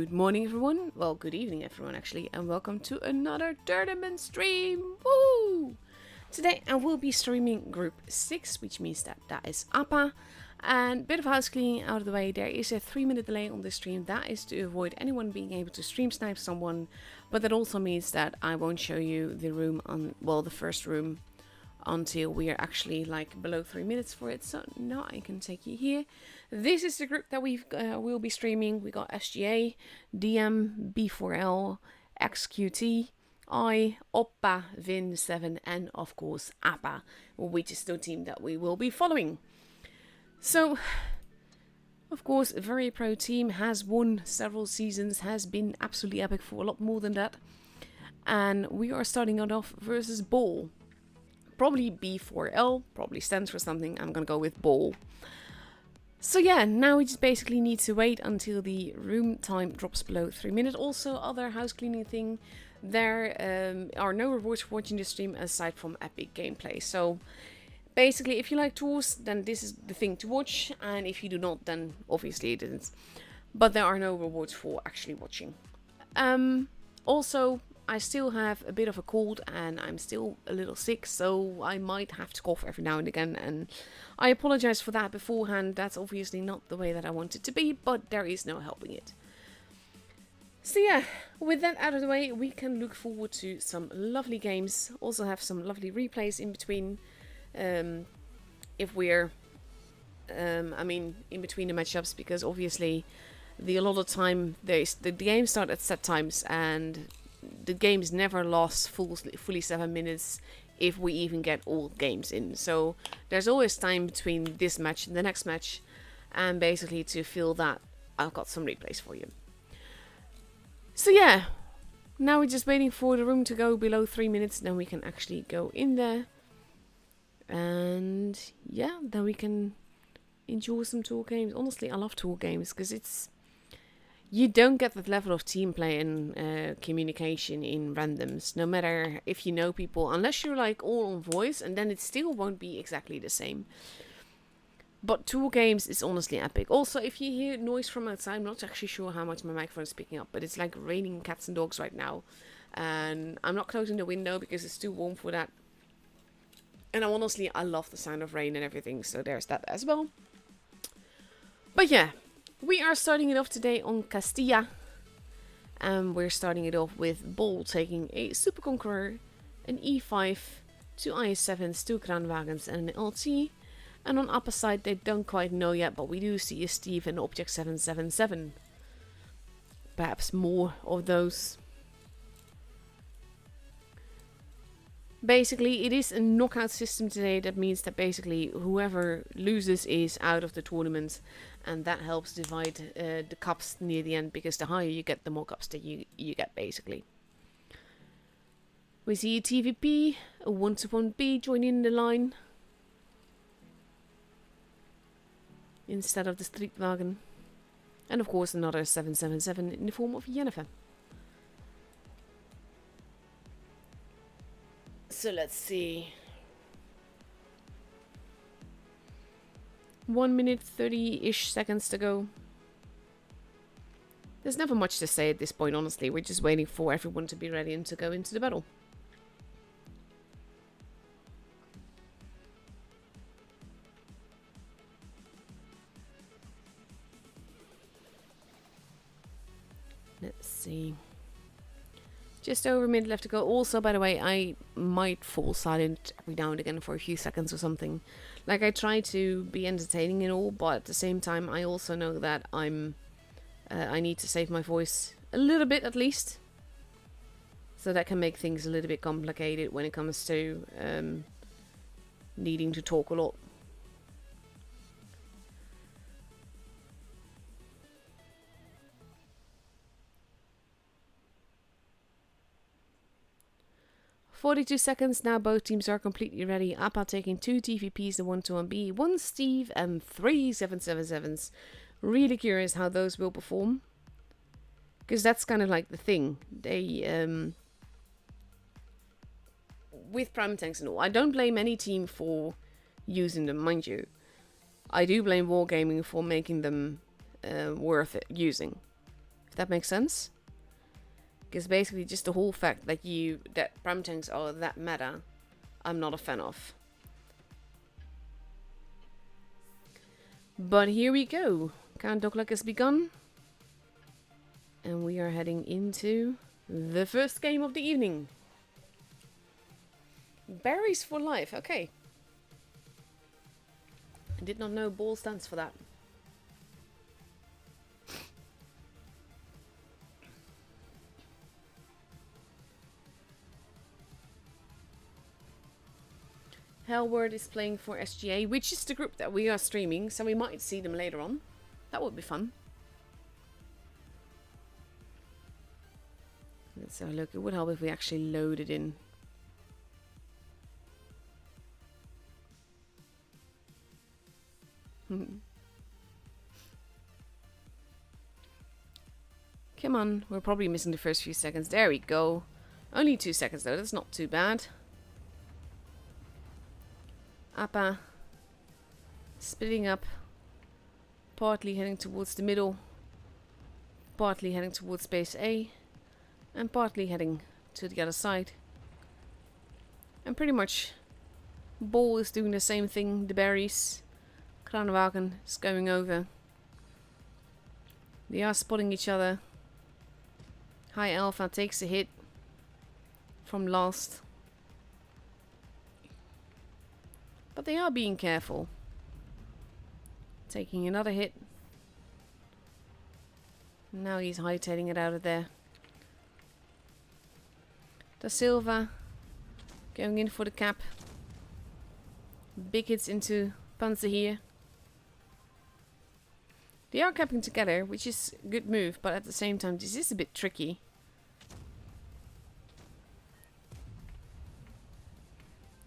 Good morning, everyone. Well, good evening, everyone, actually, and welcome to another tournament stream. Woo! Today, I will be streaming Group 6, which means that is APA. And a bit of house cleaning out of the way. There is a 3-minute delay on this stream. That is to avoid anyone being able to stream snipe someone. But that also means that I won't show you the room on, well, the first room until we are actually like below 3 minutes for it. So now I can take you here. This is the group that we'll be streaming. We got SGA, DM, B4L, XQT, I, Oppa, Vin7, and of course APA, which is the team that we will be following. So, of course, a very pro team, has won several seasons, has been absolutely epic for a lot more than that. And we are starting it off versus Ball. Probably B4L, probably stands for something. I'm gonna go with Ball. So yeah, now we just basically need to wait until the room time drops below 3 minutes. Also, other house cleaning thing, there are no rewards for watching the stream aside from epic gameplay. So basically, if you like tours, then this is the thing to watch, and if you do not, then obviously it isn't. But there are no rewards for actually watching. Also, I still have a bit of a cold and I'm still a little sick, so I might have to cough every now and again, and I apologize for that beforehand. That's obviously not the way that I want it to be, but there is no helping it. So yeah, with that out of the way, we can look forward to some lovely games. Also have some lovely replays in between, if we're, in between the matchups, because obviously a lot of time the games start at set times and the games never last fully 7 minutes if we even get all games in. So there's always time between this match and the next match, and basically to feel that I've got some replays for you. So yeah, now we're just waiting for the room to go below 3 minutes, then we can actually go in there. And yeah, then we can enjoy some tour games. Honestly, I love tour games because you don't get that level of team play and communication in randoms, no matter if you know people, unless you're like all on voice, and then it still won't be exactly the same. But tour games is honestly epic. Also, if you hear noise from outside, I'm not actually sure how much my microphone is picking up, but it's like raining cats and dogs right now. And I'm not closing the window because it's too warm for that. And I love the sound of rain and everything, so there's that as well. But yeah, we are starting it off today on Castilla. And we're starting it off with Ball taking a Super Conqueror, an E5, 2 IS7s, 2 Kranwagens and an LT. And on upper side they don't quite know yet, but we do see a Steve and Object 777. Perhaps more of those. Basically, it is a knockout system today. That means that basically whoever loses is out of the tournament. And that helps divide the cups near the end, because the higher you get, the more cups that you get, basically. We see a TVP, a 1-1B joining the line, instead of the Streetwagen. And of course another 777 in the form of Jennifer. So let's see. 1 minute 30-ish seconds to go. There's never much to say at this point, honestly. We're just waiting for everyone to be ready and to go into the battle. Let's see. Just over a minute left to go. Also, by the way, I might fall silent every now and again for a few seconds or something. Like, I try to be entertaining and all, but at the same time, I also know that I need to save my voice a little bit at least. So that can make things a little bit complicated when it comes to needing to talk a lot. "42 seconds now, both teams are completely ready. APA taking 2 TVPs, the 1-1B, 1 Steve and 3 777s. Really curious how those will perform. Because that's kind of like the thing. They, with prime tanks and all, I don't blame any team for using them, mind you. I do blame Wargaming for making them worth it using. that makes sense. Because basically just the whole fact that that pram tanks are that meta, I'm not a fan of. But here we go. Count clock has begun. And we are heading into the first game of the evening. Berries for life, okay. I did not know ball stands for that. Hellward is playing for SGA, which is the group that we are streaming, so we might see them later on. That would be fun. Let's have a look. It would help if we actually load it in. Come on, we're probably missing the first few seconds. There we go. Only 2 seconds though, that's not too bad. Appa splitting up, partly heading towards the middle, partly heading towards base A, and partly heading to the other side. And pretty much Ball is doing the same thing, the berries. Kranwagen is going over. They are spotting each other. High Alpha takes a hit from last. But they are being careful. Taking another hit. Now he's hightailing it out of there. Da Silva going in for the cap. Big hits into Panzer here. They are capping together, which is a good move, but at the same time this is a bit tricky.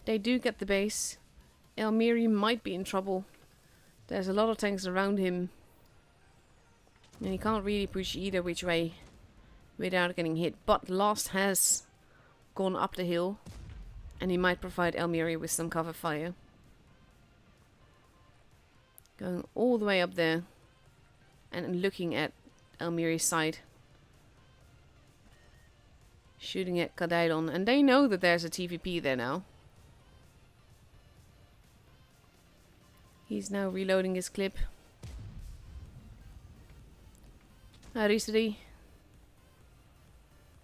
They do get the base. Elmiri might be in trouble. There's a lot of tanks around him. And he can't really push either which way without getting hit. But Last has gone up the hill. And he might provide Elmiri with some cover fire. Going all the way up there. And looking at Elmiri's side. Shooting at Kadailon. And they know that there's a TVP there now. He's now reloading his clip. Arisri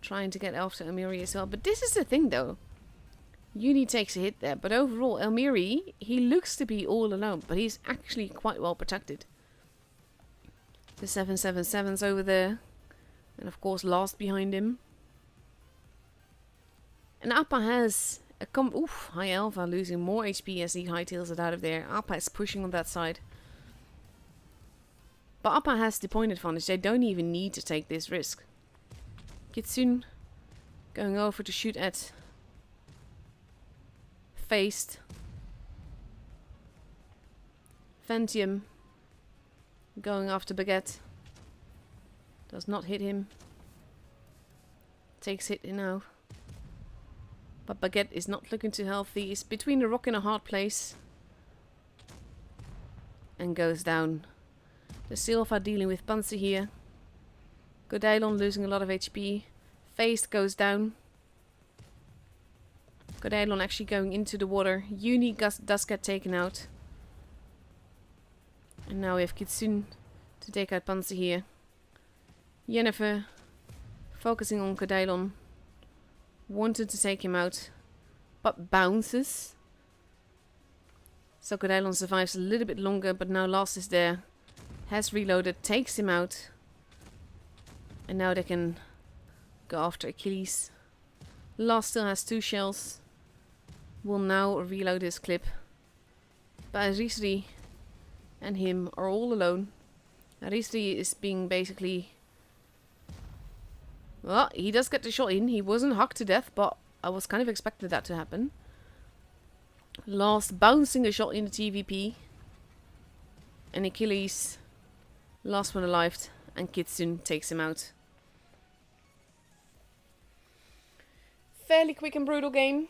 trying to get after Elmiri as well. But this is the thing though. Uni takes a hit there. But overall, Elmiri, he looks to be all alone. But he's actually quite well protected. The 777's over there. And of course, Last behind him. And Appa has oof, High Alpha losing more HP as he hightails it out of there. Appa is pushing on that side. But Appa has the point advantage. They don't even need to take this risk. Kitsune going over to shoot at Faced. Phantium going after Baguette. Does not hit him. Takes hit now. But Baguette is not looking too healthy. He's between a rock and a hard place. And goes down. The Silva dealing with Panzer here. Godailon losing a lot of HP. Faced goes down. Godailon actually going into the water. Uni does get taken out. And now we have Kitsune to take out Panzer here. Jennifer focusing on Godailon. Wanted to take him out, but bounces. So Godailon survives a little bit longer, but now Last is there. Has reloaded, takes him out. And now they can go after Achilles. Last still has 2 shells. Will now reload his clip. But Arisri and him are all alone. Arisri is being basically... Well, he does get the shot in. He wasn't hacked to death, but I was kind of expecting that to happen. Last bouncing a shot in the TVP. And Achilles, last one alive, and Kitsune takes him out. Fairly quick and brutal game.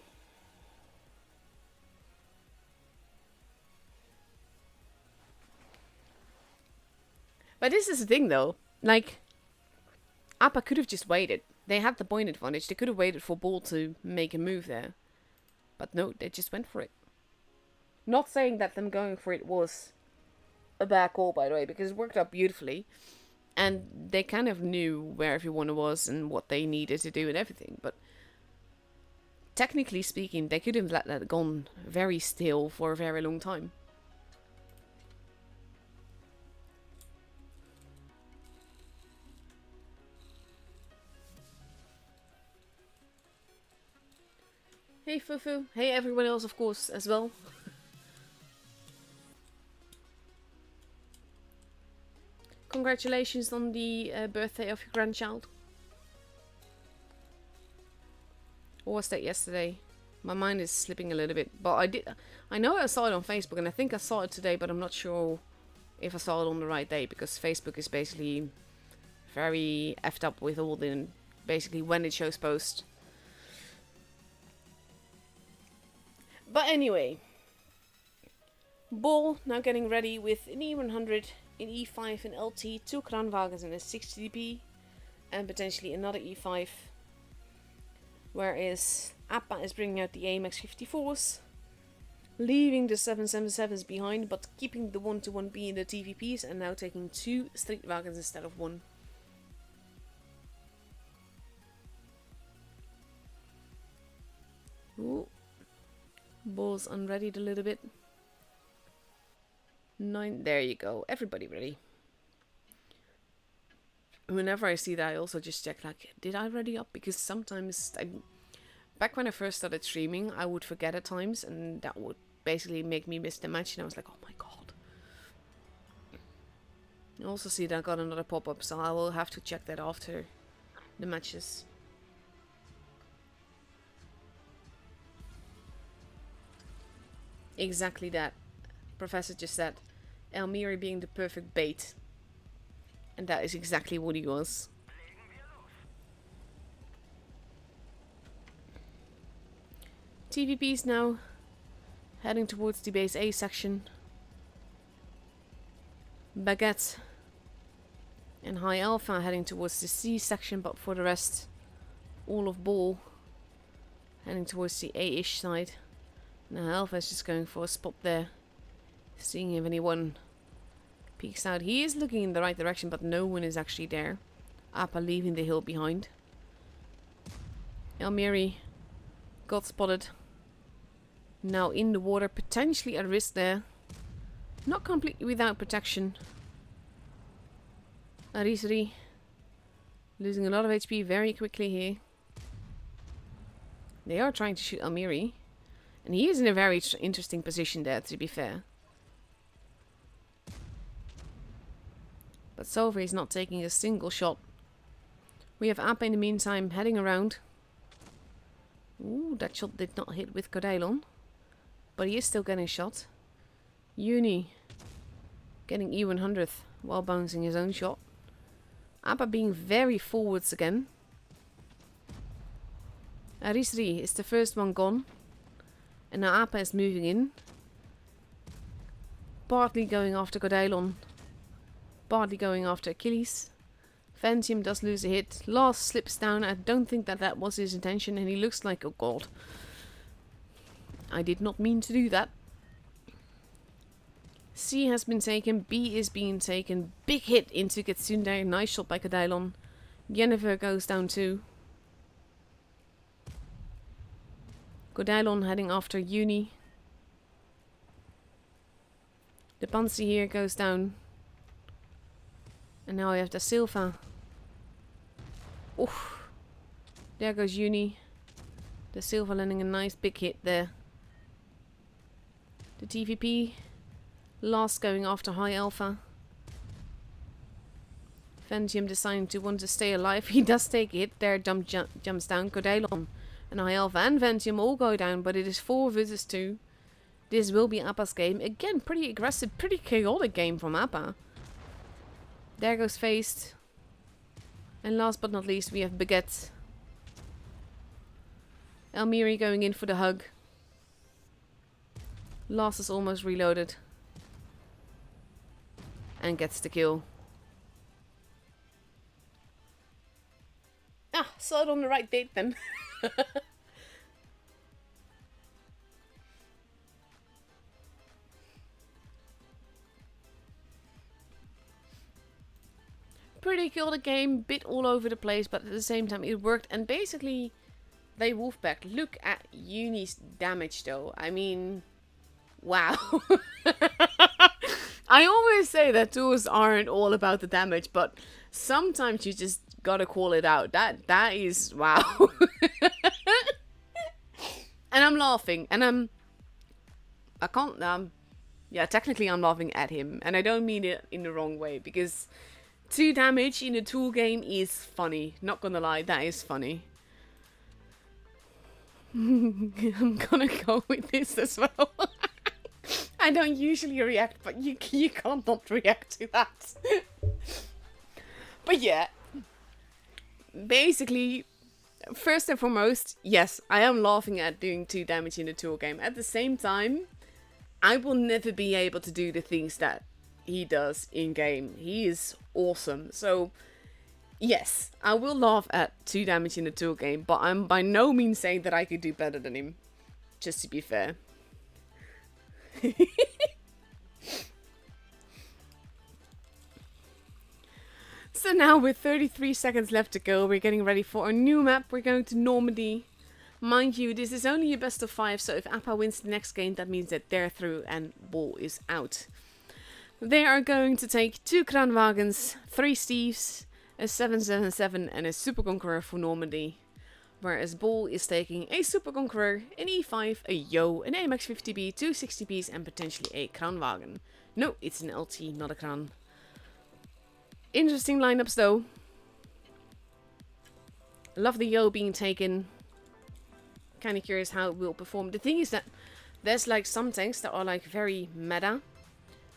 But this is the thing though. Like, Appa could have just waited. They had the point advantage. They could have waited for Ball to make a move there. But no, they just went for it. Not saying that them going for it was a bad call, by the way, because it worked out beautifully. And they kind of knew where everyone was and what they needed to do and everything. But technically speaking, they could have let that gone very still for a very long time. Hey Fufu. Hey everyone else, of course, as well. Congratulations on the birthday of your grandchild. Or was that yesterday? My mind is slipping a little bit. But I know I saw it on Facebook, and I think I saw it today, but I'm not sure if I saw it on the right day, because Facebook is basically very effed up with all the, basically when it shows post. But anyway, Ball now getting ready with an E100 in E5 and LT, 2 Kranwagens and a 60 dp, and potentially another E5. Whereas Appa is bringing out the AMX 54s, leaving the 777s behind, but keeping the 121B in the TVPs, and now taking 2 Streetwagens instead of 1. Ooh. Ball's unreadied a little bit. 9, there you go. Everybody ready. Whenever I see that, I also just check, like, did I ready up? Because sometimes, back when I first started streaming, I would forget at times, and that would basically make me miss the match, and I was like, oh my god. I also see that I got another pop-up, so I will have to check that after the matches. Exactly that. Professor just said, Elmiri being the perfect bait. And that is exactly what he was. TVP's now heading towards the base A section. Baguette and High Alpha heading towards the C section, but for the rest, all of Ball heading towards the A-ish side. Now Alpha is just going for a spot there, seeing if anyone peeks out. He is looking in the right direction, but no one is actually there. Appa leaving the hill behind. Elmiri got spotted. Now in the water, potentially at risk there. Not completely without protection. Arisri losing a lot of HP very quickly here. They are trying to shoot Elmiri. And he is in a very interesting position there, to be fair. But Silver is not taking a single shot. We have Appa in the meantime heading around. Ooh, that shot did not hit with Cordailon. But he is still getting shot. Uni getting E100th while bouncing his own shot. Appa being very forwards again. Arisri is the first one gone. And now Appa is moving in. Partly going after Cordailon. Partly going after Achilles. Phantom does lose a hit. Last slips down. I don't think that that was his intention. And he looks like, oh god. I did not mean to do that. C has been taken. B is being taken. Big hit into Getsunde. Nice shot by Cordailon. Jennifer goes down too. Cordailon heading after Uni. The Pansy here goes down. And now I have Da Silva. Oof. There goes Uni. Da Silva landing a nice big hit there. The TVP. Last going after High Alpha. Phantom deciding to want to stay alive. He does take a hit there. Jumps down. Cordailon and High Alpha and Phantom all go down. But it is 4 versus 2. This will be Appa's game. Again, pretty aggressive, pretty chaotic game from Appa. There goes Faced. And last but not least, we have Baguette. Elmiri going in for the hug. Last is almost reloaded. And gets the kill. Saw it on the right date then. Pretty cool the game, bit all over the place, but at the same time it worked. And basically, they wolfpack. Look at Uni's damage though. I mean, wow. I always say that tools aren't all about the damage, but sometimes you just gotta call it out. That is wow. And I'm laughing, and I can't yeah, technically I'm laughing at him, and I don't mean it in the wrong way, because 2 damage in a tool game is funny. Not gonna lie, that is funny. I'm gonna go with this as well. I don't usually react, but you can't not react to that. But yeah, basically, first and foremost, yes, I am laughing at doing 2 damage in a tool game. At the same time, I will never be able to do the things that he does in game. He is awesome. So yes, I will laugh at 2 damage in a tool game, but I'm by no means saying that I could do better than him. Just to be fair. So now with 33 seconds left to go, we're getting ready for a new map. We're going to Normandy. Mind you, this is only a best of 5, so if Appa wins the next game, that means that they're through and Bol is out. They are going to take 2 Kranwagens, 3 Steves, a 777 and a Super Conqueror for Normandy. Whereas Bol is taking a Super Conqueror, an E5, a Yo, an AMX 50B, 2 60Bs and potentially a Kranwagen. No, it's an LT, not a Kran. Interesting lineups though. Love the Yo being taken. Kind of curious how it will perform. The thing is that there's like some tanks that are like very meta.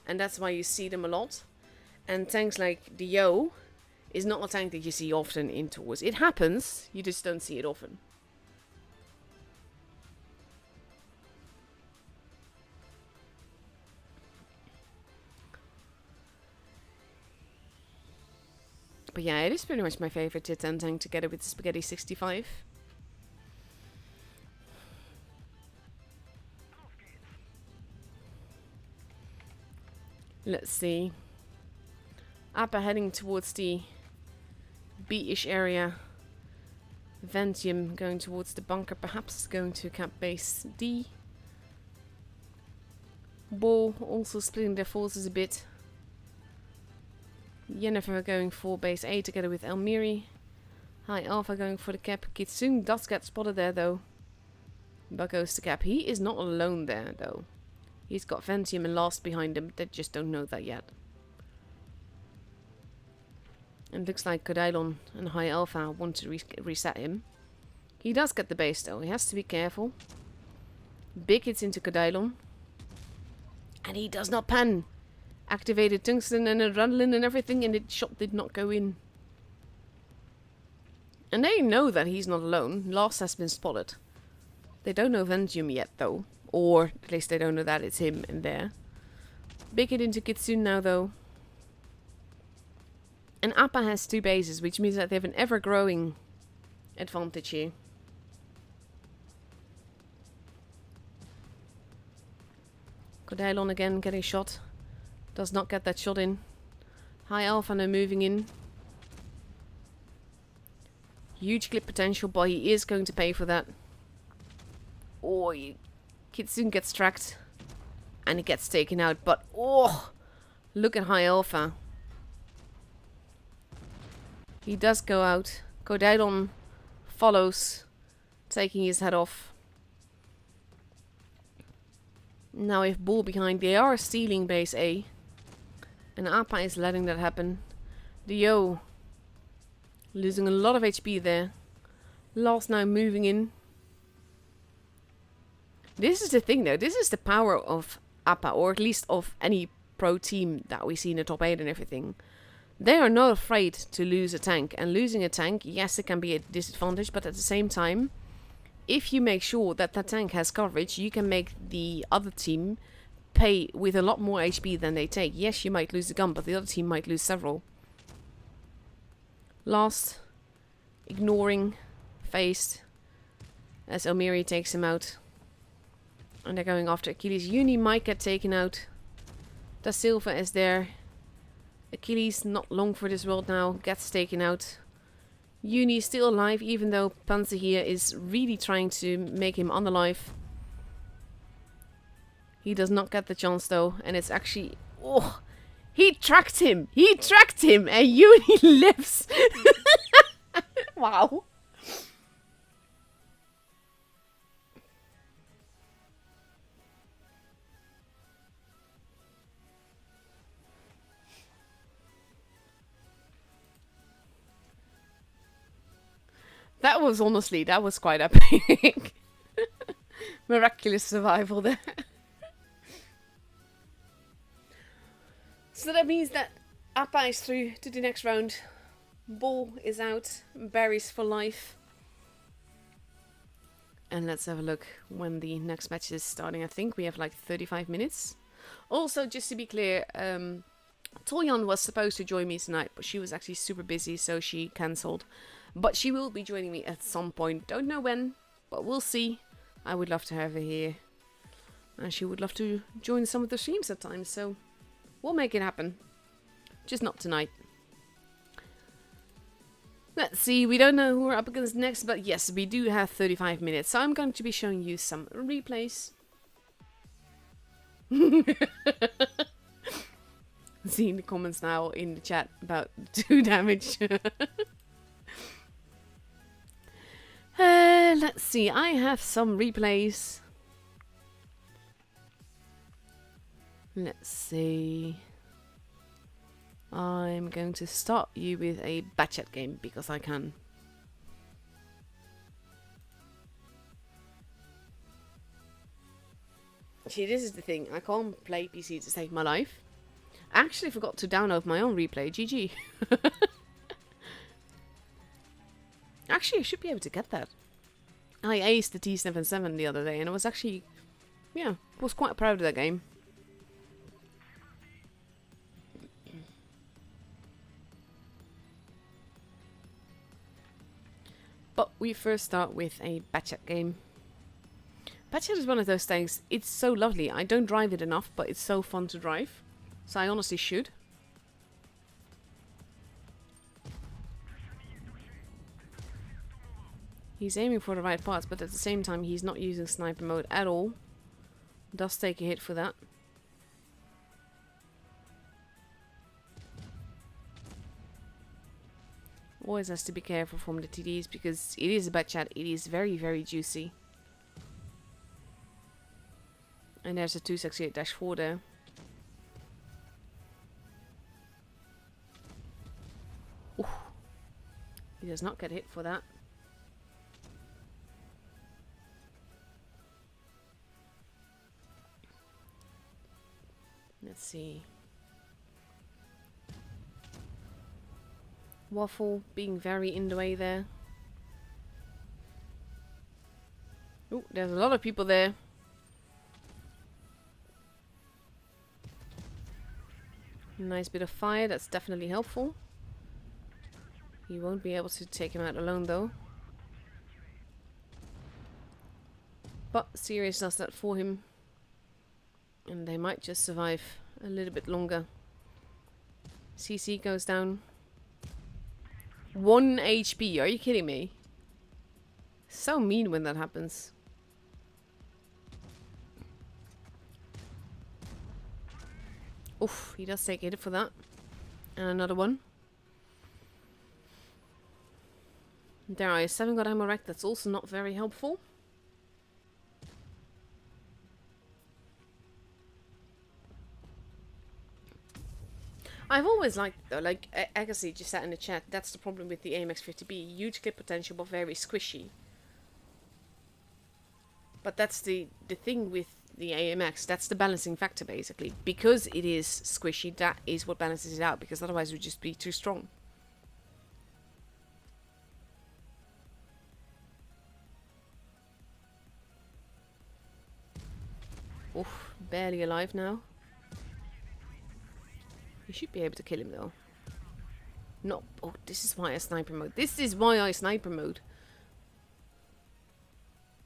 And that's why you see them a lot. And tanks like the Yo is not a tank that you see often in tours. It happens, you just don't see it often. But yeah, it is pretty much my favorite tier 10 tank together with the Spaghetti 65. Let's see. Appa heading towards the B-ish area. Ventium going towards the bunker, perhaps going to camp base D. Bol also splitting their forces a bit. Yennefer going for base A together with Elmiri. High Alpha going for the cap. Kitsune does get spotted there though. But goes to cap. He is not alone there though. He's got Ventium and Last behind him. They just don't know that yet. And looks like Kodailon and High Alpha want to reset him. He does get the base though. He has to be careful. Big hits into Kodailon. And he does not pan. Activated tungsten and adrenaline and everything, and the shot did not go in. And they know that he's not alone. Last has been spotted. They don't know Ventium yet though. Or at least they don't know that it's him in there. Big hit into Kitsune now though. And Appa has 2 bases, which means that they have an ever-growing advantage here. Kodailon again getting shot. Does not get that shot in. High Alpha now moving in. Huge clip potential, but he is going to pay for that. Oh, Kitsune gets tracked. And he gets taken out, but oh! Look at High Alpha. He does go out. Kodailon follows, taking his head off. Now with Bol behind, they are stealing base A. And Appa is letting that happen. The Yo losing a lot of HP there. Last now moving in. This is the thing though. This is the power of Appa, or at least of any pro team that we see in the top 8 and everything. They are not afraid to lose a tank. And losing a tank, yes, it can be a disadvantage, but at the same time, if you make sure that that tank has coverage, you can make the other team pay with a lot more HP than they take. Yes, you might lose a gun, but the other team might lose several. Last ignoring face as Elmiri takes him out. And they're going after Achilles. Uni might get taken out. Da Silva is there. Achilles, not long for this world now, gets taken out. Uni is still alive, even though Panzer here is really trying to make him unalive. He does not get the chance though, and it's actually... Oh! He tracked him! He tracked him! And Uni lives! Wow. That was honestly, that was quite epic. Miraculous survival there. So that means that Appa is through to the next round. Bull is out. Barry's for life. And let's have a look when the next match is starting. I think we have like 35 minutes. Also, just to be clear, Toyon was supposed to join me tonight, but she was actually super busy, so she cancelled. But she will be joining me at some point. Don't know when, but we'll see. I would love to have her here. And she would love to join some of the streams at times, so we'll make it happen. Just not tonight. Let's see, we don't know who we're up against next, but yes, we do have 35 minutes. So I'm going to be showing you some replays. Seeing the comments now in the chat about 2 damage. Let's see, I have some replays. Let's see. I'm going to start you with a Batchat game because I can. See, this is the thing. I can't play PC to save my life. I actually forgot to download my own replay. GG. Actually, I should be able to get that. I aced the T77 the other day and I was actually, yeah, was quite proud of that game. But we first start with a Batchat game. Batchat is one of those things, it's so lovely. I don't drive it enough, but it's so fun to drive. So I honestly should. He's aiming for the right parts, but at the same time he's not using sniper mode at all. Does take a hit for that. Always has to be careful from the TDs because it is a Batchat. It is very, very juicy. And there's a 268-4 there. Ooh. He does not get hit for that. Let's see. Waffle being very in the way there. Oh, there's a lot of people there. Nice bit of fire, that's definitely helpful. He won't be able to take him out alone though. But Sirius does that for him. And they might just survive a little bit longer. CC goes down. 1 HP, are you kidding me? So mean when that happens. Oof, he does take a hit for that. And another one. There I 7 got ammo rack, that's also not very helpful. I've always liked though, like Agassi just sat in the chat, that's the problem with the AMX50B. Huge clip potential but very squishy. But that's the thing with the AMX, that's the balancing factor basically. Because it is squishy, that is what balances it out, because otherwise it would just be too strong. Oof, barely alive now. You should be able to kill him though. No. Oh, this is why I sniper mode. This is why I sniper mode.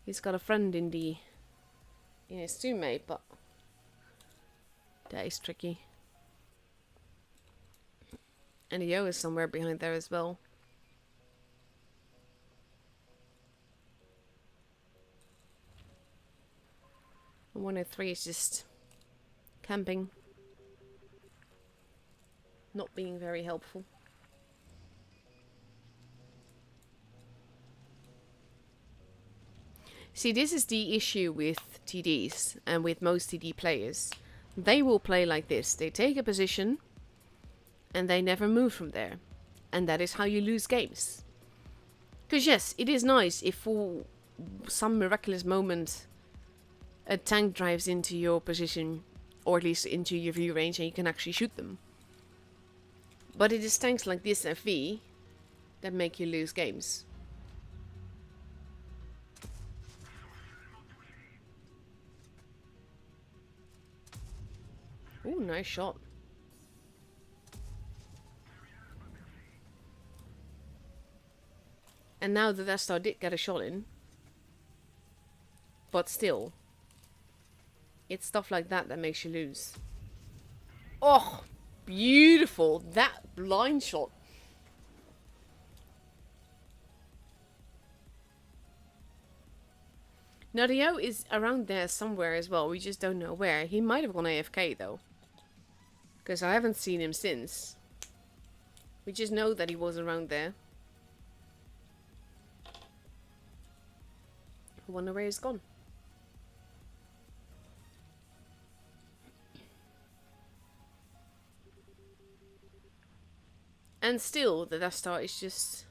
He's got a friend in his teammate, but that is tricky. And the Yo is somewhere behind there as well. And 103 is just camping. Not being very helpful. See, this is the issue with TDs and with most TD players. They will play like this. They take a position and they never move from there. And that is how you lose games. Because yes, it is nice if for some miraculous moment a tank drives into your position, or at least into your view range, and you can actually shoot them. But it is tanks like this FV that make you lose games. Ooh, nice shot. And now the Death Star did get a shot in. But still, it's stuff like that that makes you lose. Oh, beautiful. That blind shot. Now the Yo is around there somewhere as well. We just don't know where. He might have gone AFK though. Because I haven't seen him since. We just know that he was around there. I wonder where he's gone. And still, the Death Star is just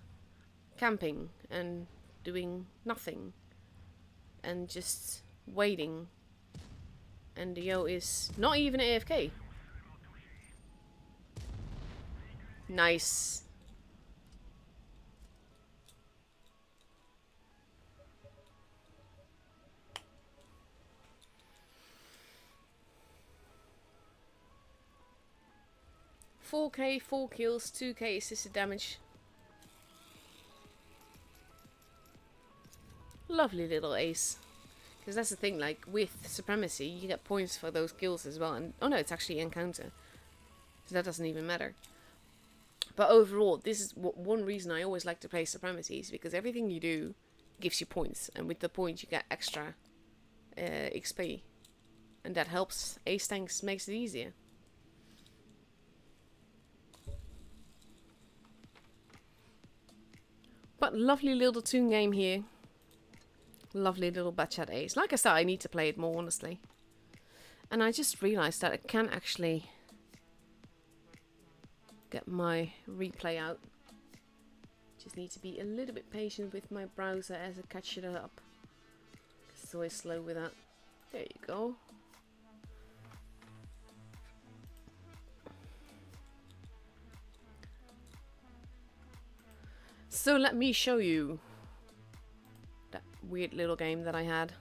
camping and doing nothing. And just waiting. And the Yo is not even AFK. Nice. $4K, 4 kills, 2K assisted damage. Lovely little ace. Because that's the thing, like, with Supremacy, you get points for those kills as well. And oh no, it's actually encounter. So that doesn't even matter. But overall, this is one reason I always like to play Supremacy, is because everything you do gives you points. And with the points, you get extra XP. And that helps. Ace tanks makes it easier. But lovely little toon game here. Lovely little Batchat Ace. Like I said, I need to play it more, honestly. And I just realised that I can actually get my replay out. Just need to be a little bit patient with my browser as I catch it up. It's always slow with that. There you go. So let me show you that weird little game that I had.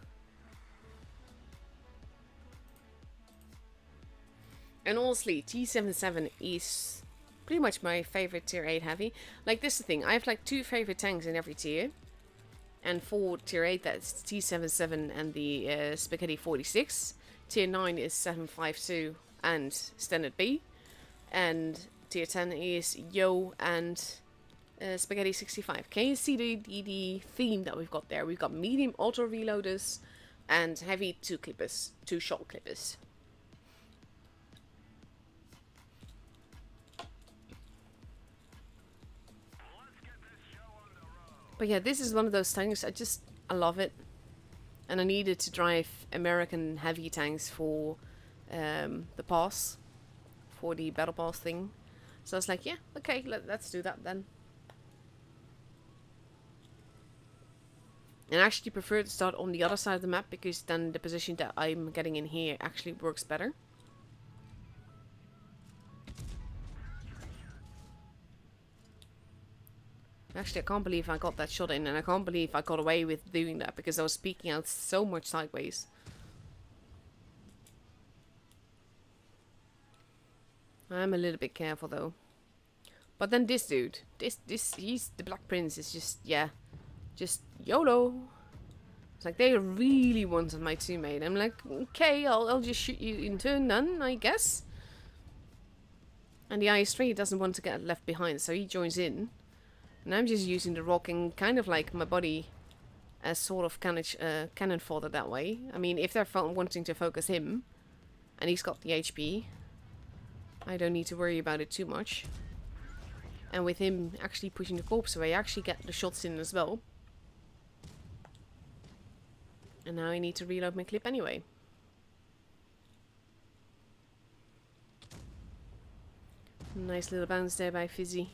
And honestly, T77 is pretty much my favorite tier 8 heavy. Like, this is the thing, I have like 2 favorite tanks in every tier. And for tier 8, that's T77 and the Spaghetti 46. Tier 9 is 752 and Standard B. And tier 10 is Yo and Spaghetti 65. Can you see the theme that we've got there? We've got medium auto reloaders and heavy 2 clippers, 2 shot clippers. But yeah, this is one of those tanks, I love it. And I needed to drive American heavy tanks for the pass, for the battle pass thing. So I was like, yeah, okay, let's do that then. And I actually prefer to start on the other side of the map, because then the position that I'm getting in here actually works better. Actually, I can't believe I got that shot in, and I can't believe I got away with doing that, because I was peeking out so much sideways. I'm a little bit careful though. But then this dude, he's the Black Prince is just, yeah, just YOLO. It's like, they really wanted my teammate. I'm like, okay, I'll just shoot you in turn then, I guess. And the IS-3 doesn't want to get left behind, so he joins in. And I'm just using the rock and kind of like my body as sort of cannon fodder that way. I mean, if they're wanting to focus him, and he's got the HP, I don't need to worry about it too much. And with him actually pushing the corpse away, I actually get the shots in as well. And now I need to reload my clip anyway. Nice little bounce there by Fizzy.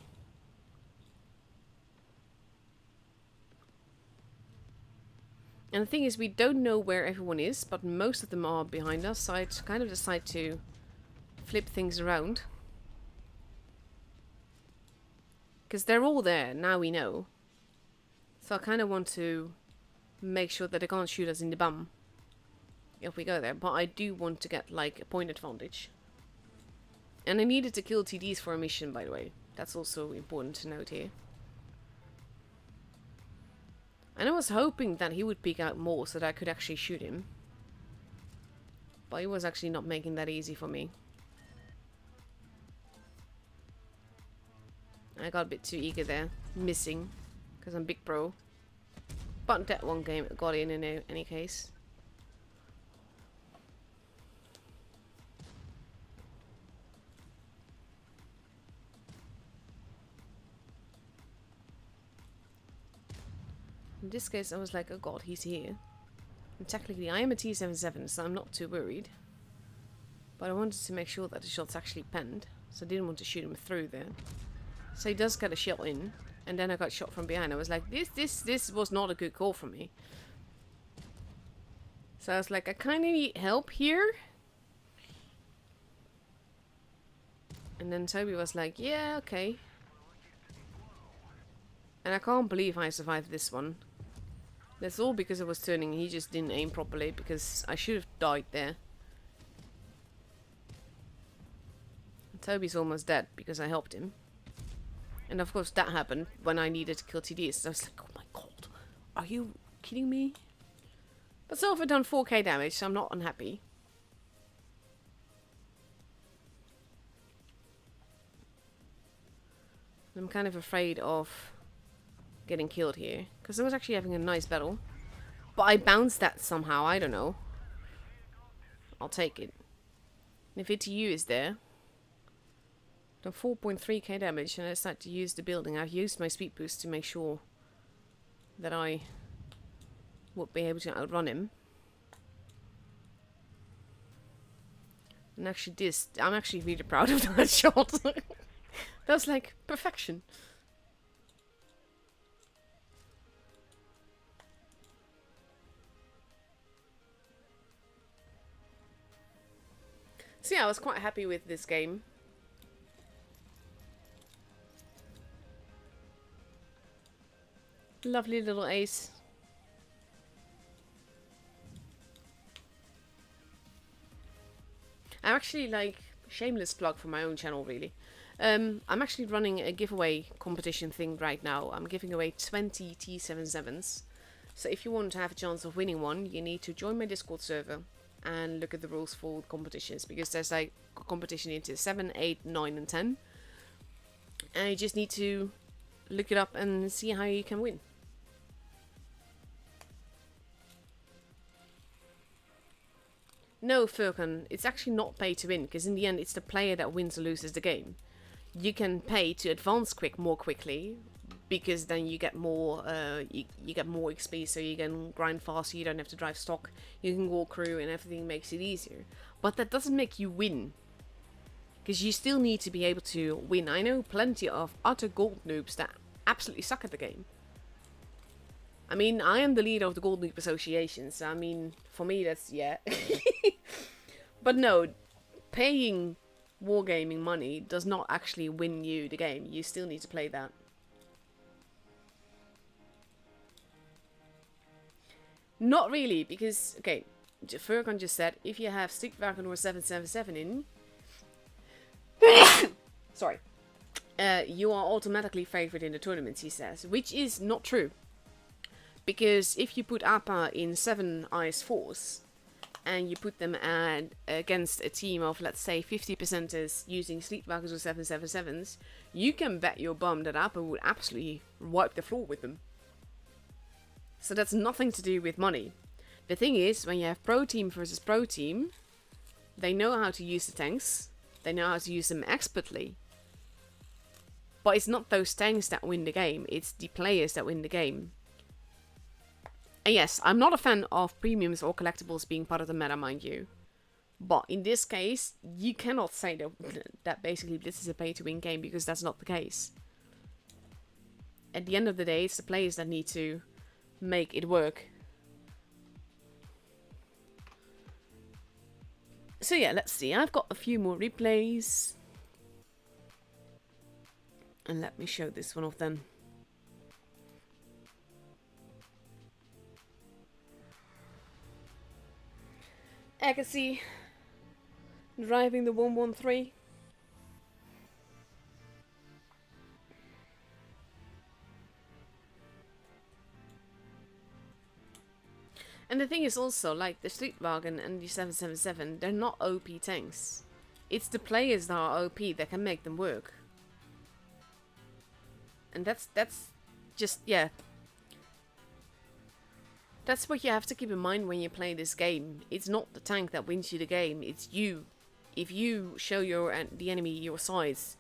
And the thing is, we don't know where everyone is, but most of them are behind us, so I kind of decide to flip things around. Because they're all there, now we know. So I kind of want to make sure that they can't shoot us in the bum if we go there, but I do want to get like a point advantage. And I needed to kill TDs for a mission, by the way. That's also important to note here. And I was hoping that he would peek out more so that I could actually shoot him. But he was actually not making that easy for me. I got a bit too eager there, missing, because I'm big pro. But that one game got in any case. In this case, I was like, oh god, he's here. And technically, I am a T-77, so I'm not too worried. But I wanted to make sure that the shot's actually penned, so I didn't want to shoot him through there. So he does get a shot in, and then I got shot from behind. I was like, this was not a good call from me. So I was like, I kind of need help here. And then Toby was like, yeah, okay. And I can't believe I survived this one. That's all because I was turning. He just didn't aim properly because I should have died there. And Toby's almost dead because I helped him. And of course that happened when I needed to kill TDs. So I was like, oh my god, are you kidding me? But so far I've done 4k damage, so I'm not unhappy. I'm kind of afraid of getting killed here, because I was actually having a nice battle. But I bounced that somehow, I don't know. I'll take it. And if ETU is there, done 4.3k damage, and I decided to use the building. I've used my speed boost to make sure that I would be able to outrun him. And actually this, I'm actually really proud of that shot. That was like perfection. So yeah, I was quite happy with this game. Lovely little ace. I'm actually like, shameless plug for my own channel really. I'm actually running a giveaway competition thing right now. I'm giving away 20 T77s. So if you want to have a chance of winning one, you need to join my Discord server and look at the rules for competitions, because there's like a competition into 7, 8, 9 and 10. And you just need to look it up and see how you can win. No, Furkan, it's actually not pay to win, because in the end it's the player that wins or loses the game. You can pay to advance more quickly, because then you get more you get more XP, so you can grind faster, you don't have to drive stock, you can walk through and everything makes it easier. But that doesn't make you win, because you still need to be able to win. I know plenty of utter gold noobs that absolutely suck at the game. I mean, I am the leader of the Gold Noob Association, so I mean, for me that's, yeah. But no, paying wargaming money does not actually win you the game. You still need to play that. Not really, because, okay, Furkan just said, if you have Stickwagon or 777 in... Sorry. you are automatically favored in the tournaments, he says, which is not true. Because if you put APA in 7 Ice Force, and you put them against a team of, let's say, 50%ers using Sleepwalkers or 777s, you can bet your bum that APA would absolutely wipe the floor with them. So that's nothing to do with money. The thing is, when you have pro team versus pro team, they know how to use the tanks, they know how to use them expertly. But it's not those tanks that win the game, it's the players that win the game. And yes, I'm not a fan of premiums or collectibles being part of the meta, mind you. But in this case, you cannot say that basically this is a pay-to-win game, because that's not the case. At the end of the day, it's the players that need to make it work. So yeah, let's see. I've got a few more replays. And let me show this one off then. Agassi driving the 113. And the thing is also, like the Streetwagen and the 777, they're not OP tanks. It's the players that are OP that can make them work. And that's just, yeah. That's what you have to keep in mind when you play this game. It's not the tank that wins you the game, it's you. If you show the enemy your size,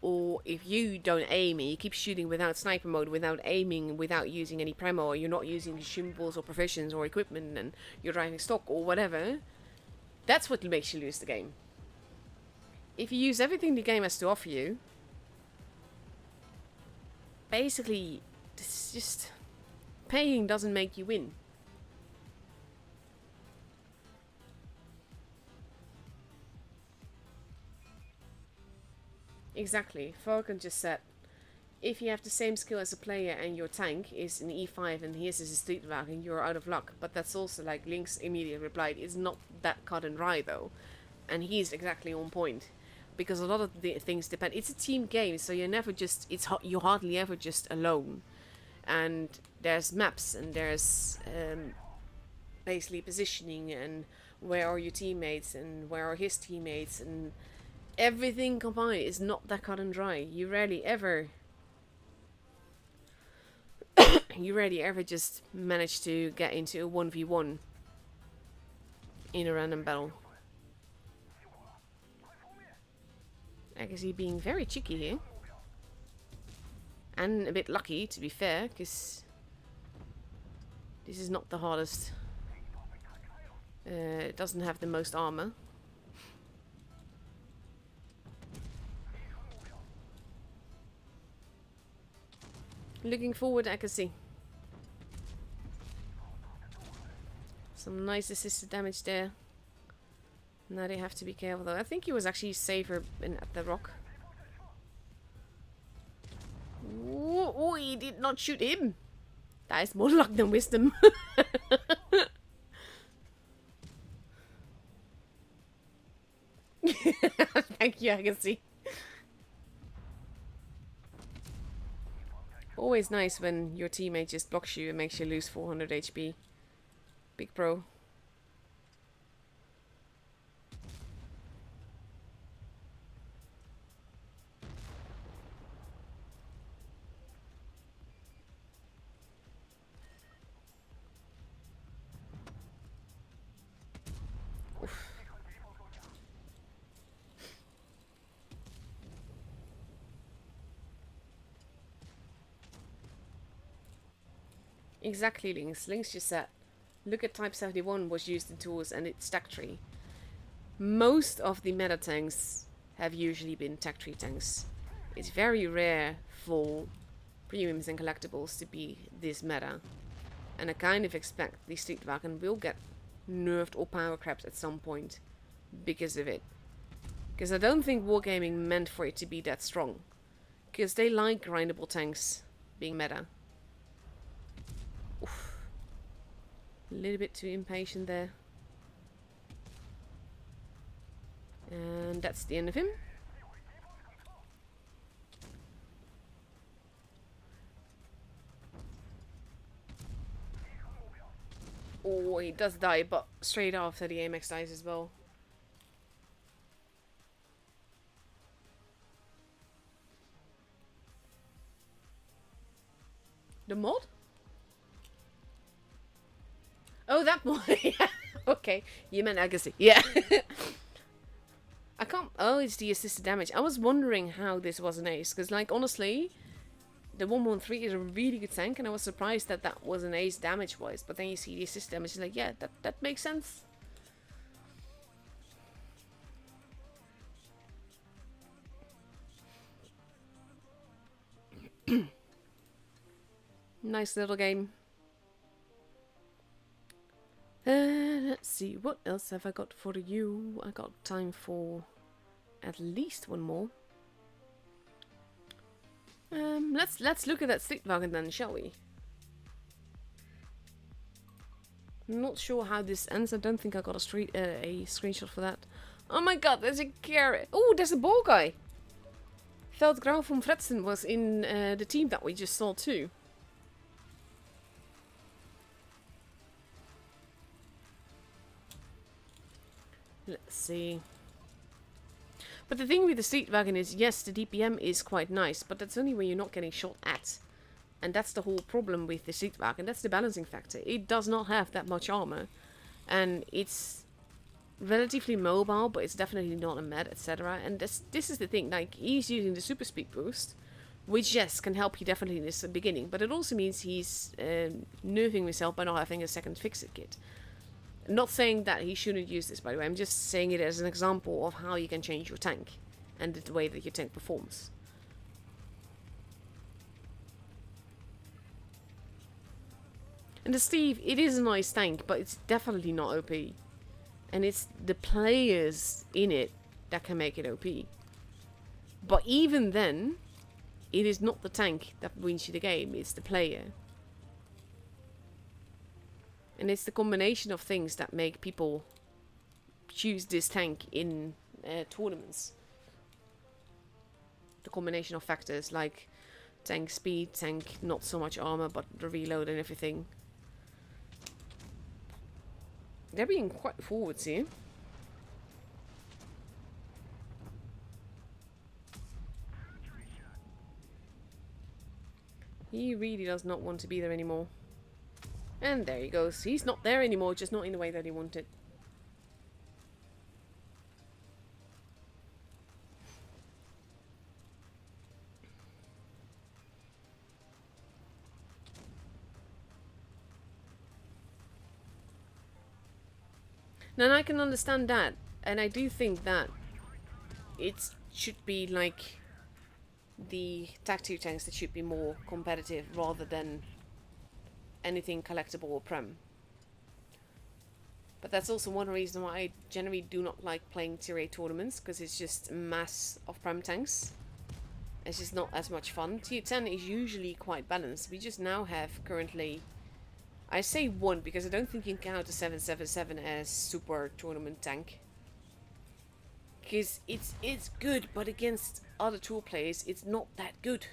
or if you don't aim and you keep shooting without sniper mode, without aiming, without using any premo, or you're not using consumables or provisions or equipment, and you're driving stock or whatever, that's what makes you lose the game. If you use everything the game has to offer you, basically, it's just paying doesn't make you win. Exactly. Falcon just said, if you have the same skill as a player and your tank is an E5 and his is a Streetwagen, you're out of luck. But that's also, like Link's immediate replied, it's not that cut and dry though. And he's exactly on point. Because a lot of the things depend. It's a team game, so you're never just, you're hardly ever just alone. And there's maps, and there's basically positioning, and where are your teammates, and where are his teammates, and everything combined is not that cut and dry. You rarely ever just manage to get into a 1v1 in a random battle. I can see being very cheeky here. And a bit lucky, to be fair, because this is not the hardest. It doesn't have the most armor. Looking forward, I can see. Some nice assisted damage there. Now they have to be careful though. I think he was actually safer at the rock. Oh, he did not shoot him. That is more luck than wisdom. Thank you, I can see. Always nice when your teammate just blocks you and makes you lose 400 HP. Big pro. Exactly, Lynx. Lynx just said, look at Type 71 was used in tools and its tech tree. Most of the meta tanks have usually been tech tree tanks. It's very rare for premiums and collectibles to be this meta. And I kind of expect the Streetwagen will get nerfed or power crept at some point because of it. Because I don't think Wargaming meant for it to be that strong. Because they like grindable tanks being meta. Oof. A little bit too impatient there. And that's the end of him. he does die, but straight after the Amex dies as well. The mod? Oh, that one. Yeah. Okay. You meant Agassi. Yeah. I can't... Oh, it's the assisted damage. I was wondering how this was an ace. Because, like, honestly, the 113 is a really good tank. And I was surprised that that was an ace damage-wise. But then you see the assist damage. It's like, yeah, that makes sense. Nice little game. Let's see, what else have I got for you? I got time for at least one more. Let's look at that Streetwagen then, shall we? I'm not sure how this ends. I don't think I got a screenshot for that. Oh my god, there's a carrot. Oh, there's a ball guy. Veldgrauw from Fretsen was in the team that we just saw too. Let's see. But the thing with the Streetwagen is, yes, the DPM is quite nice, but that's only when you're not getting shot at. And that's the whole problem with the Streetwagen. That's the balancing factor. It does not have that much armor. And it's relatively mobile, but it's definitely not a med, etc. And this is the thing, like, he's using the super speed boost, which, yes, can help you definitely in this beginning, but it also means he's nerfing himself by not having a second fix-it kit. I'm not saying that he shouldn't use this, by the way. I'm just saying it as an example of how you can change your tank and the way that your tank performs. And the Steve, it is a nice tank, but it's definitely not OP. And it's the players in it that can make it OP. But even then, it is not the tank that wins you the game, it's the player. And it's the combination of things that make people choose this tank in tournaments. The combination of factors like tank speed, tank not so much armor, but the reload and everything. They're being quite forwards here. He really does not want to be there anymore. And there he goes. He's not there anymore, just not in the way that he wanted. Now, I can understand that, and I do think that it should be like the TAC 2 tanks that should be more competitive rather than anything collectible or prem. But that's also one reason why I generally do not like playing tier 8 tournaments, because it's just a mass of prem tanks. It's just not as much fun. Tier 10 is usually quite balanced. We just now have currently, I say one because I don't think you can count the 777 as super tournament tank. Because it's good, but against other tour players it's not that good.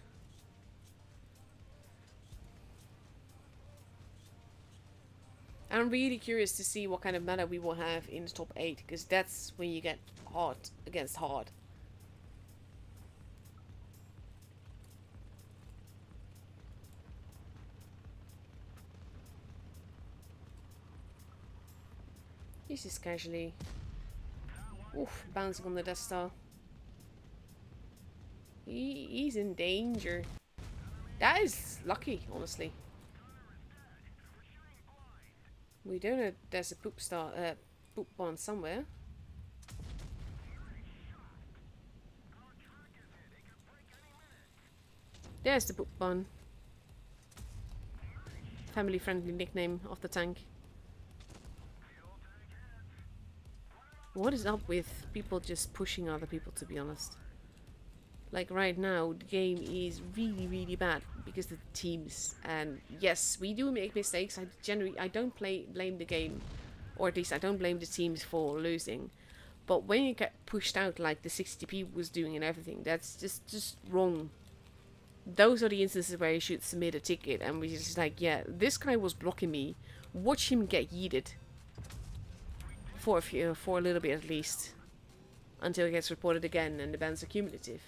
I'm really curious to see what kind of meta we will have in the top 8, because that's when you get hard against hard. He's just casually bouncing on the Death Star. He's in danger. That is lucky, honestly. We don't know there's a poop bomb somewhere. There's the poop bomb. Family friendly nickname of the tank. What is up with people just pushing other people, to be honest? Like right now, the game is really, really bad because of the teams. And yes, we do make mistakes. I don't blame the game, or at least I don't blame the teams for losing. But when you get pushed out like the 60p was doing and everything, that's just wrong. Those are the instances where you should submit a ticket and we're just like, yeah, this guy was blocking me. Watch him get yeeted. for a little bit at least, until it gets reported again and the bans are cumulative.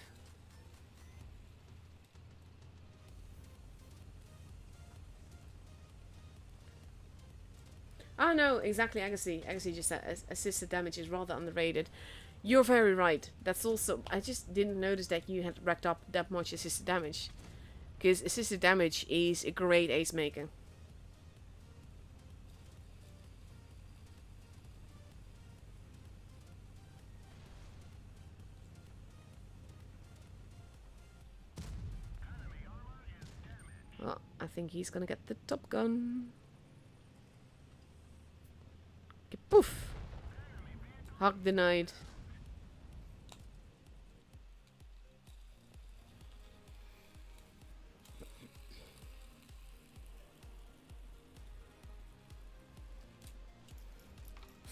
Oh no, exactly, Agassi. Agassi just said assisted damage is rather underrated. You're very right. That's also, I just didn't notice that you had racked up that much assisted damage. Because assisted damage is a great ace maker. Well, I think he's gonna get the top gun. Poof! Hug denied.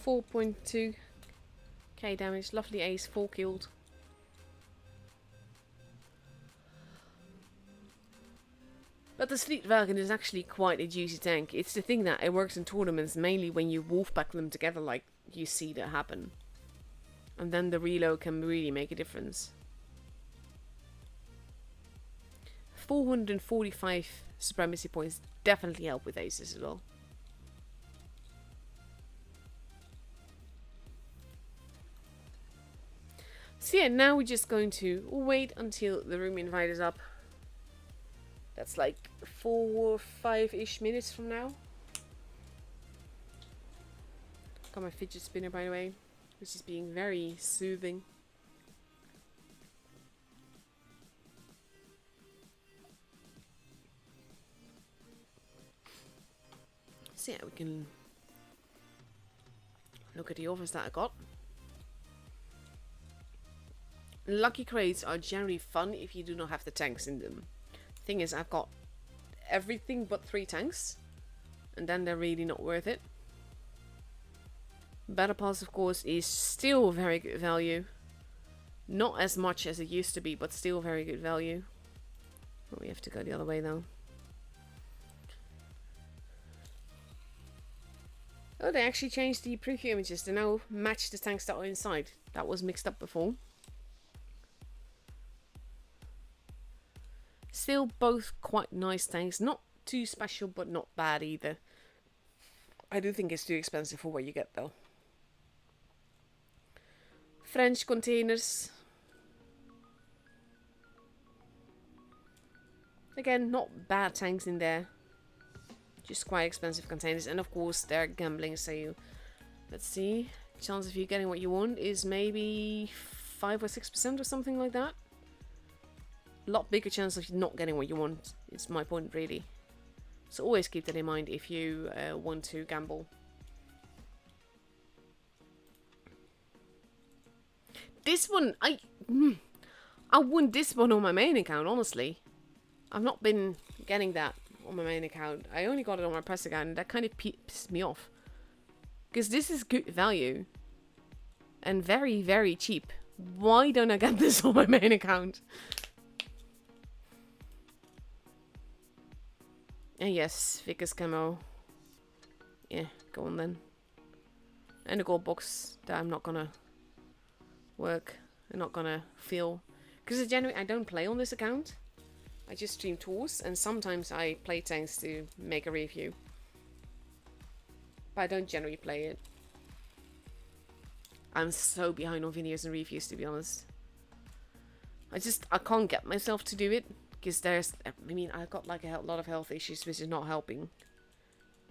$4.2k damage. Lovely ace. 4 killed. But the Sleet Wagon is actually quite a juicy tank. It's the thing that it works in tournaments mainly when you wolfpack them together like you see that happen. And then the reload can really make a difference. 445 supremacy points definitely help with aces as well. So yeah, now we're just going to wait until the room invite is up. That's like 4 or 5-ish minutes from now. Got my fidget spinner, by the way, which is being very soothing. So yeah, we can look at the offers that I got. Lucky crates are generally fun if you do not have the tanks in them. Thing is, I've got everything but 3 tanks, and then they're really not worth it. Battle Pass, of course, is still very good value. Not as much as it used to be, but still very good value. Oh, we have to go the other way though. Oh, they actually changed the preview images to now match the tanks that are inside. That was mixed up before. Still both quite nice tanks. Not too special, but not bad either. I do think it's too expensive for what you get though. French containers. Again, not bad tanks in there. Just quite expensive containers. And of course, they're gambling, so you... Let's see. Chance of you getting what you want is maybe 5 or 6% or something like that. A lot bigger chance of you not getting what you want, is my point really. So always keep that in mind if you want to gamble. This one, I won this one on my main account, honestly. I've not been getting that on my main account. I only got it on my press account, and that kind of pissed me off. Because this is good value. And very, very cheap. Why don't I get this on my main account? And yes, Vickers camo. Yeah, go on then. And a gold box that I'm not gonna work. I'm not gonna feel. Because generally I don't play on this account. I just stream tours, and sometimes I play tanks to make a review. But I don't generally play it. I'm so behind on videos and reviews, to be honest. I can't get myself to do it. Because I've got like a lot of health issues, which is not helping.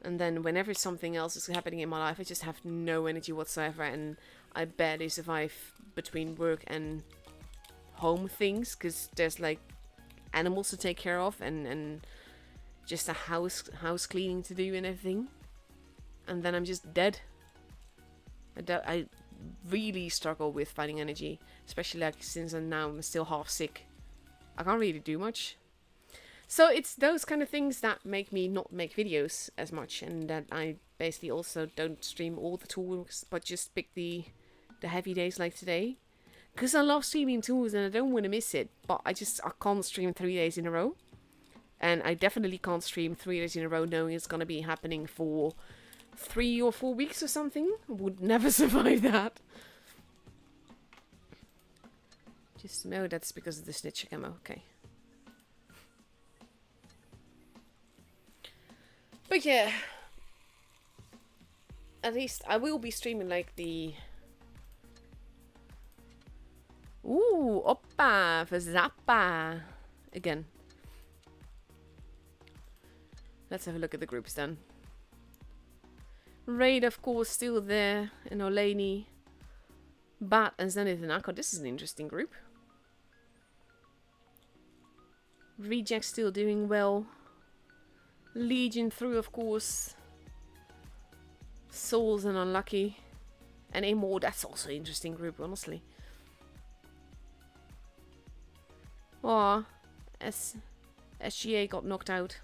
And then whenever something else is happening in my life, I just have no energy whatsoever. And I barely survive between work and home things. Because there's like animals to take care of. And just a house cleaning to do and everything. And then I'm just dead. I really struggle with finding energy. Especially like since I'm still half sick. I can't really do much. So it's those kind of things that make me not make videos as much, and that I basically also don't stream all the tools, but just pick the heavy days like today. Because I love streaming tools and I don't want to miss it, but I can't stream 3 days in a row. And I definitely can't stream 3 days in a row knowing it's going to be happening for 3 or 4 weeks or something. Would never survive that. Just no, that's because of the snitch camo. Okay. But yeah, at least I will be streaming like the... Ooh, oppa for Zappa. Again. Let's have a look at the groups then. Raid, of course, still there. And Oleney. Bat and Zenith and Akko. This is an interesting group. Reject still doing well. Legion through, of course. Souls and Unlucky. And Amor, that's also an interesting group, honestly. Aw, SGA got knocked out.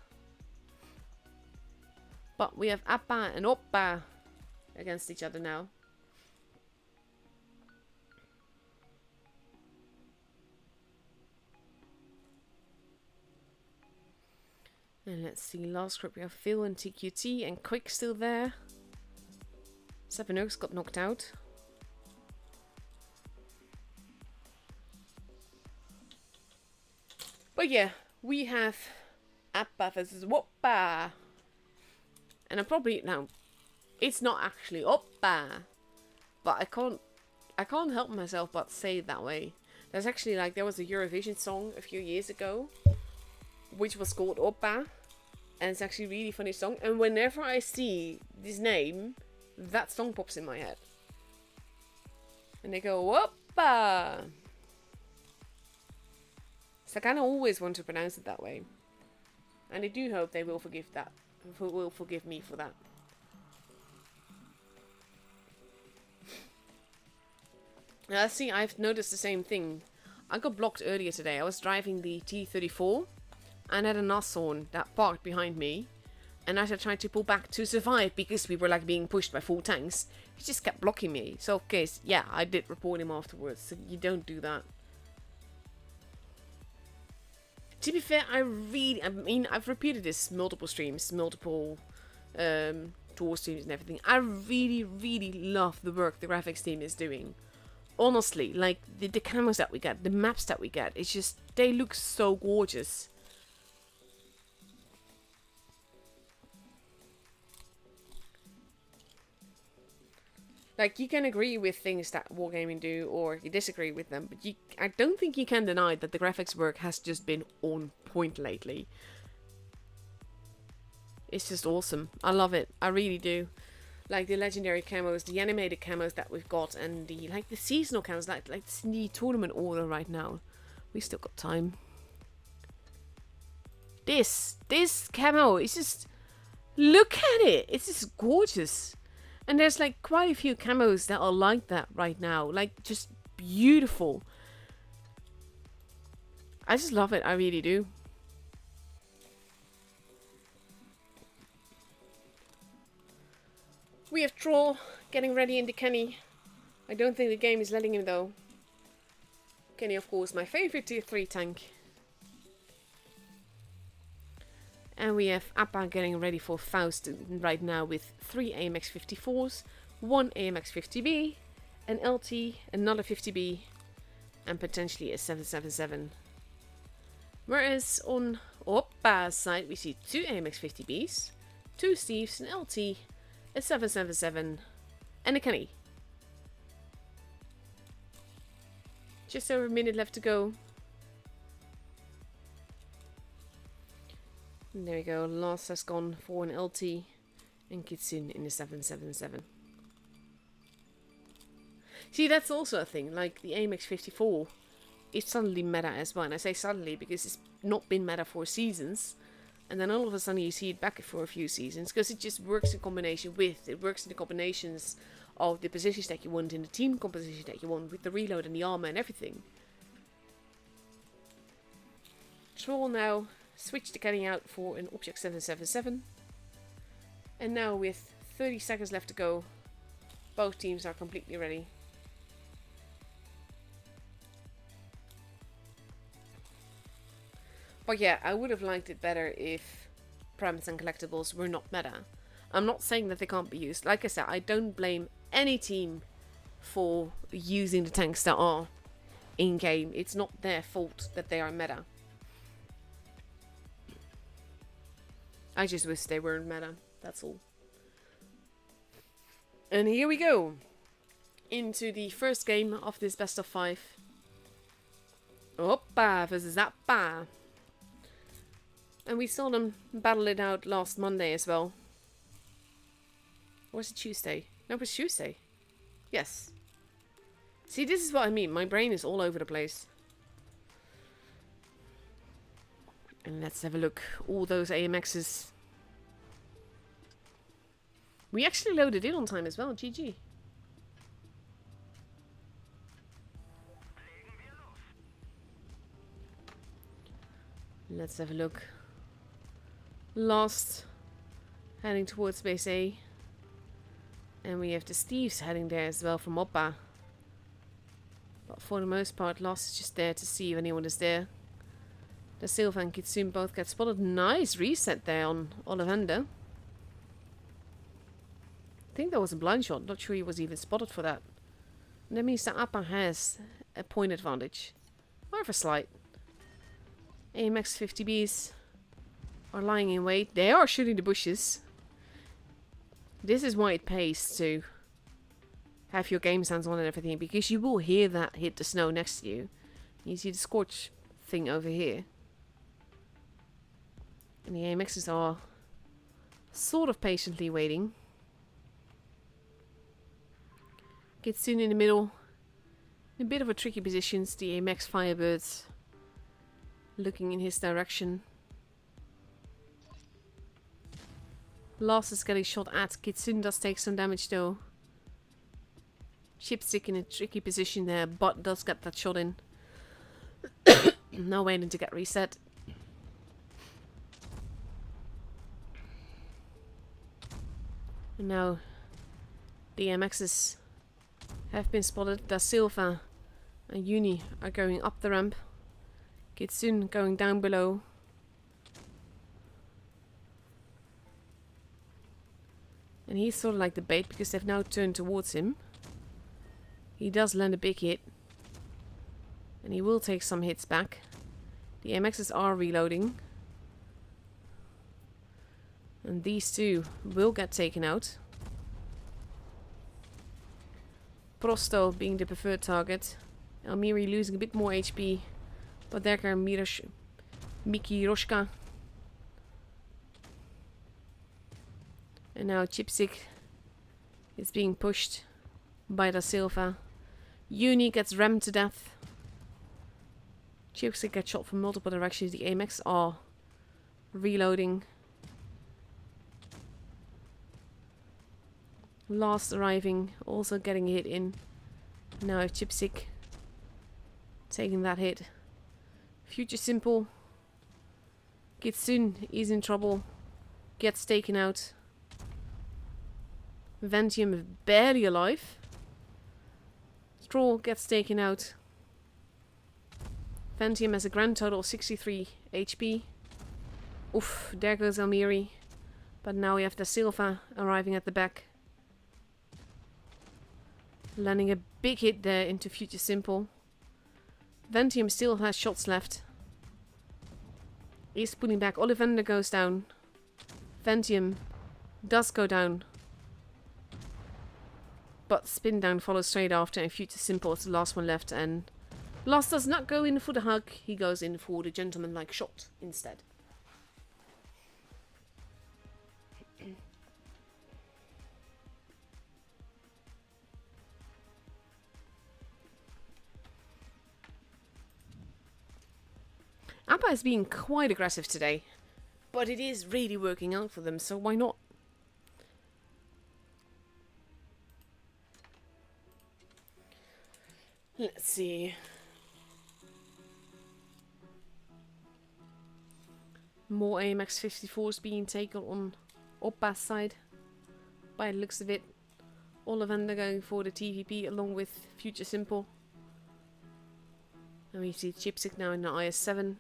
But we have Appa and Oppa against each other now. And let's see, last group we have Phil and TQT and Quick still there. Seven Oaks got knocked out. But yeah, we have Appa versus Woppa. And I'm probably, now, it's not actually Oppa. But I can't help myself but say it that way. There's actually like, there was a Eurovision song a few years ago, which was called Oppa. And it's actually a really funny song. And whenever I see this name, that song pops in my head. And they go, Oppa! So I kind of always want to pronounce it that way. And I do hope they will forgive that. Will forgive me for that. Now, see, I've noticed the same thing. I got blocked earlier today. I was driving the T34 and had a Nashorn that parked behind me. And as I tried to pull back to survive because we were like being pushed by full tanks, he just kept blocking me. So, okay, yeah, I did report him afterwards. So you don't do that. To be fair, I mean, I've repeated this multiple streams, multiple tour streams and everything. I really, really love the work the graphics team is doing. Honestly, like, the camos that we get, the maps that we get, it's just, they look so gorgeous. Like, you can agree with things that Wargaming do, or you disagree with them, but I don't think you can deny that the graphics work has just been on point lately. It's just awesome. I love it. I really do. Like, the legendary camos, the animated camos that we've got, and the seasonal camos, like it's in the tournament order right now. We still got time. This camo, it's just, look at it. It's just gorgeous. And there's like quite a few camos that are like that right now. Like, just beautiful. I just love it. I really do. We have Troll getting ready into Kenny. I don't think the game is letting him though. Kenny, of course, my favorite tier 3 tank. And we have Appa getting ready for Faust right now with 3 AMX 54s, 1 AMX 50B, an LT, another 50B, and potentially a 777. Whereas on Oppa's side we see 2 AMX 50Bs, 2 Steves, an LT, a 777, and a Kenny. Just over a minute left to go. And there we go, Last has gone for an LT and Kitsun in the 777. See, that's also a thing, like the AMX 54 is suddenly meta as well. And I say suddenly because it's not been meta for seasons. And then all of a sudden you see it back for a few seasons. Because it just works in combination with, it works in the combinations of the positions that you want, in the team composition that you want, with the reload and the armor and everything. Troll now switch the Kenny out for an Object 777. And now with 30 seconds left to go, both teams are completely ready. But yeah, I would have liked it better if Primates and Collectibles were not meta. I'm not saying that they can't be used. Like I said, I don't blame any team for using the tanks that are in-game. It's not their fault that they are meta. I just wish they weren't meta. That's all. And here we go. Into the first game of this best of 5. Oppa versus Appa. And we saw them battle it out last Monday as well. Or was it Tuesday? No, it was Tuesday. Yes. See, this is what I mean. My brain is all over the place. And let's have a look. All those AMXs. We actually loaded in on time as well. GG. Let's have a look. Lost. Heading towards base A. And we have the Steves heading there as well from Oppa. But for the most part, Lost is just there to see if anyone is there. The Silva and Kitsune both get spotted. Nice reset there on Ollivander. I think that was a blind shot. Not sure he was even spotted for that. And that means that Appa has a point advantage. However slight. AMX 50Bs are lying in wait. They are shooting the bushes. This is why it pays to have your game sounds on and everything, because you will hear that hit the snow next to you. You see the scorch thing over here. And the AMXs are sort of patiently waiting. Kitsune in the middle. In a bit of a tricky position. The AMX Firebirds looking in his direction. Lost is getting shot at. Kitsune does take some damage though. Chipstick in a tricky position there, but does get that shot in. Now waiting to get reset. And now the MXs have been spotted. Da Silva and Uni are going up the ramp. Kitsune going down below. And he's sort of like the bait because they've now turned towards him. He does land a big hit. And he will take some hits back. The MXs are reloading. And these two will get taken out. Prosto being the preferred target. Almiri losing a bit more HP. But there can Miki Roshka. And now Chipstick is being pushed by Da Silva. Uni gets rammed to death. Chipstick gets shot from multiple directions. The AMX are reloading. Last arriving, also getting a hit in. Now if Chipstick taking that hit. Future Simple. Kitsune is in trouble. Gets taken out. Ventium barely alive. Stroll gets taken out. Ventium has a grand total of 63 HP. Oof, there goes Almiri. But now we have Da Silva arriving at the back. Landing a big hit there into Future Simple. Ventium still has shots left. He's pulling back. Ollivander goes down. Ventium does go down. But Spin Down follows straight after, and Future Simple is the last one left. And Lost does not go in for the hug. He goes in for the gentleman-like shot instead. Appa is being quite aggressive today, but it is really working out for them, so why not? Let's see. More AMX 54s being taken on Oppa's side, by the looks of it. Ollivander going for the TVP along with Future Simple. And we see Chipstick now in the IS-7.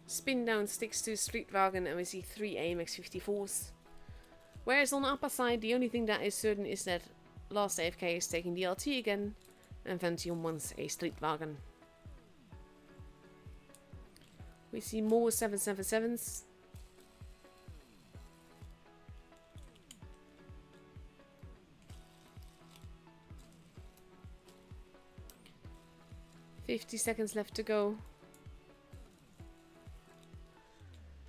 Spin Down sticks to Street Wagon, and we see 3 AMX 54s. Whereas on the upper side, the only thing that is certain is that last AFK is taking the LT again, and Ventium wants a Streetwagen. We see more 777s. $50 left to go.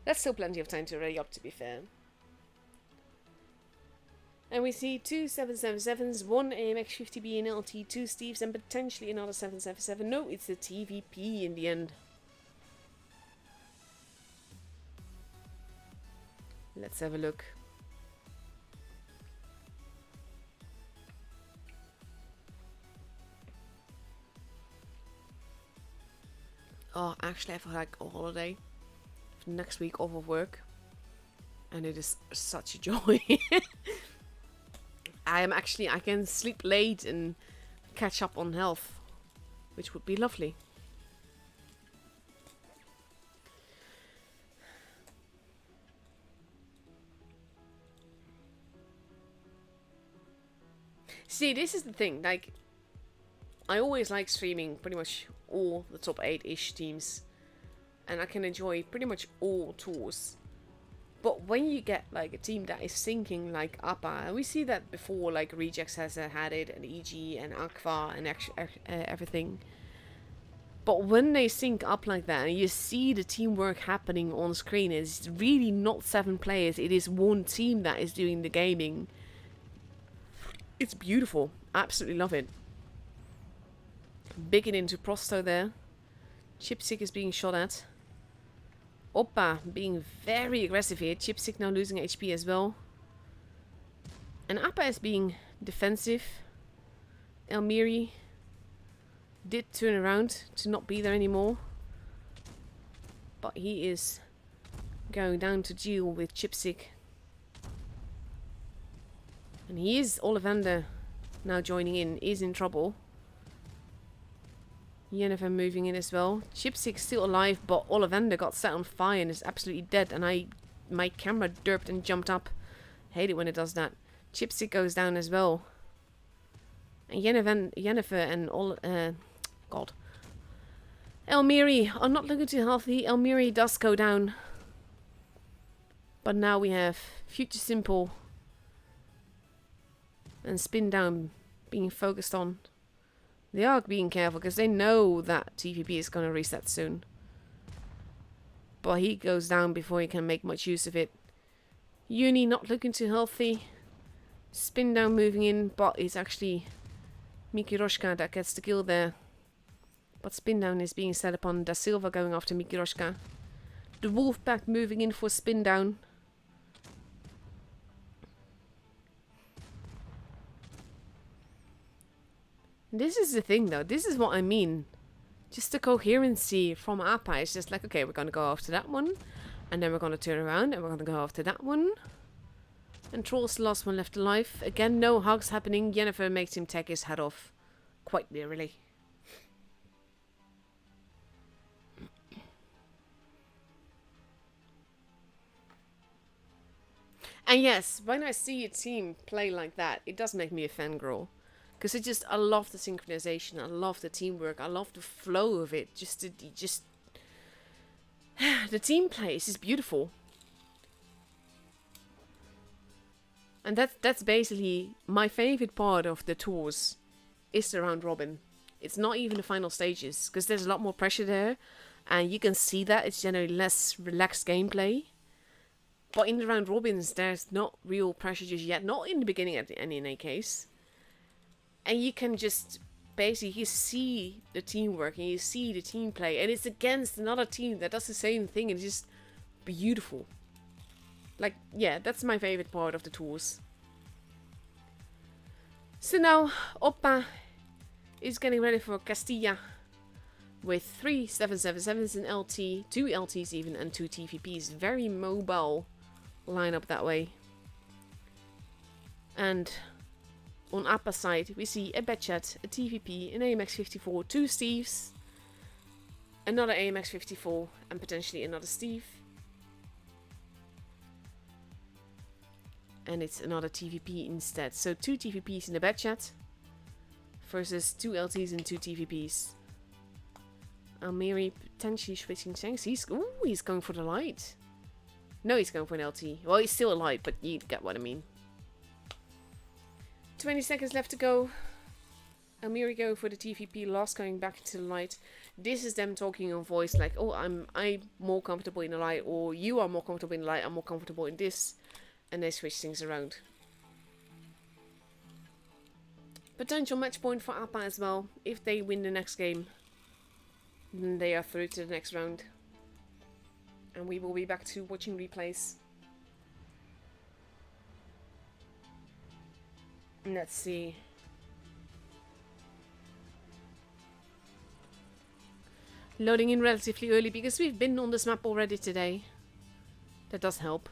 That's still plenty of time to ready up, to be fair. And we see 2 777s, 1 AMX-50B in LT, 2 Steves, and potentially another 777. No, it's the TVP in the end. Let's have a look. Oh, actually, I have like a holiday next week off of work, and it is such a joy. I can sleep late and catch up on health, which would be lovely. See, this is the thing, like, I always like streaming pretty much all the top 8-ish teams, and I can enjoy pretty much all tours. But when you get like a team that is sinking like APA, and we see that before, like Rejects has had it, and EG and Aqua and everything. But when they sync up like that, and you see the teamwork happening on screen, it's really not 7 players, it is one team that is doing the gaming. It's beautiful. Absolutely love it. Big it into Prosto there. Chipsick is being shot at. Oppa being very aggressive here. Chipsick now losing HP as well. And Appa is being defensive. Elmiri did turn around to not be there anymore. But he is going down to deal with Chipsick. And he is, Ollivander now joining is in trouble. Yennefer moving in as well. Chipsick still alive, but Ollivander got set on fire and is absolutely dead. And my camera derped and jumped up. Hate it when it does that. Chipsick goes down as well. And Yennefer and Elmiri are not looking too healthy. Elmiri does go down. But now we have Future Simple and Spin Down being focused on. They are being careful because they know that TVP is going to reset soon. But he goes down before he can make much use of it. Uni not looking too healthy. Spin Down moving in, but it's actually Mikiroshka that gets the kill there. But Spin Down is being set upon. Da Silva going after Mikiroshka. The Wolfpack moving in for Spin Down. This is the thing though, this is what I mean. Just the coherency from APA is just like, okay, we're going to go after that one. And then we're going to turn around and we're going to go after that one. And Troll's the last one left alive. Again, no hugs happening. Yennefer makes him take his head off. Quite literally. And yes, when I see a team play like that, it does make me a fangirl. Because I love the synchronization, I love the teamwork, I love the flow of it. The team play is just beautiful. And that's basically my favorite part of the tours, is the round robin. It's not even the final stages, because there's a lot more pressure there. And you can see that it's generally less relaxed gameplay. But in the round robins, there's not real pressure just yet. Not in the beginning in any case. And you can just basically see the teamwork and you see the team play. And it's against another team that does the same thing. And it's just beautiful. Like, yeah, that's my favorite part of the tours. So now, Oppa is getting ready for Castilla. With 3 777s in LT, 2 LTs even, and 2 TVPs. Very mobile lineup that way. And on Appa's side, we see a Betchat, a TVP, an AMX-54, 2 Steves, another AMX-54, and potentially another Steve. And it's another TVP instead. So 2 TVPs in the bed chat versus 2 LTs and 2 TVPs. Almiri potentially switching tanks. He's going for the light. No, he's going for an LT. Well, he's still a light, but you get what I mean. 20 seconds left to go. Almiri going for the TVP, Lost going back to the light. This is them talking on voice like, oh, I'm more comfortable in the light, or you are more comfortable in the light, I'm more comfortable in this. And they switch things around. Potential match point for Appa as well. If they win the next game, then they are through to the next round. And we will be back to watching replays. Let's see. Loading in relatively early because we've been on this map already today. That does help.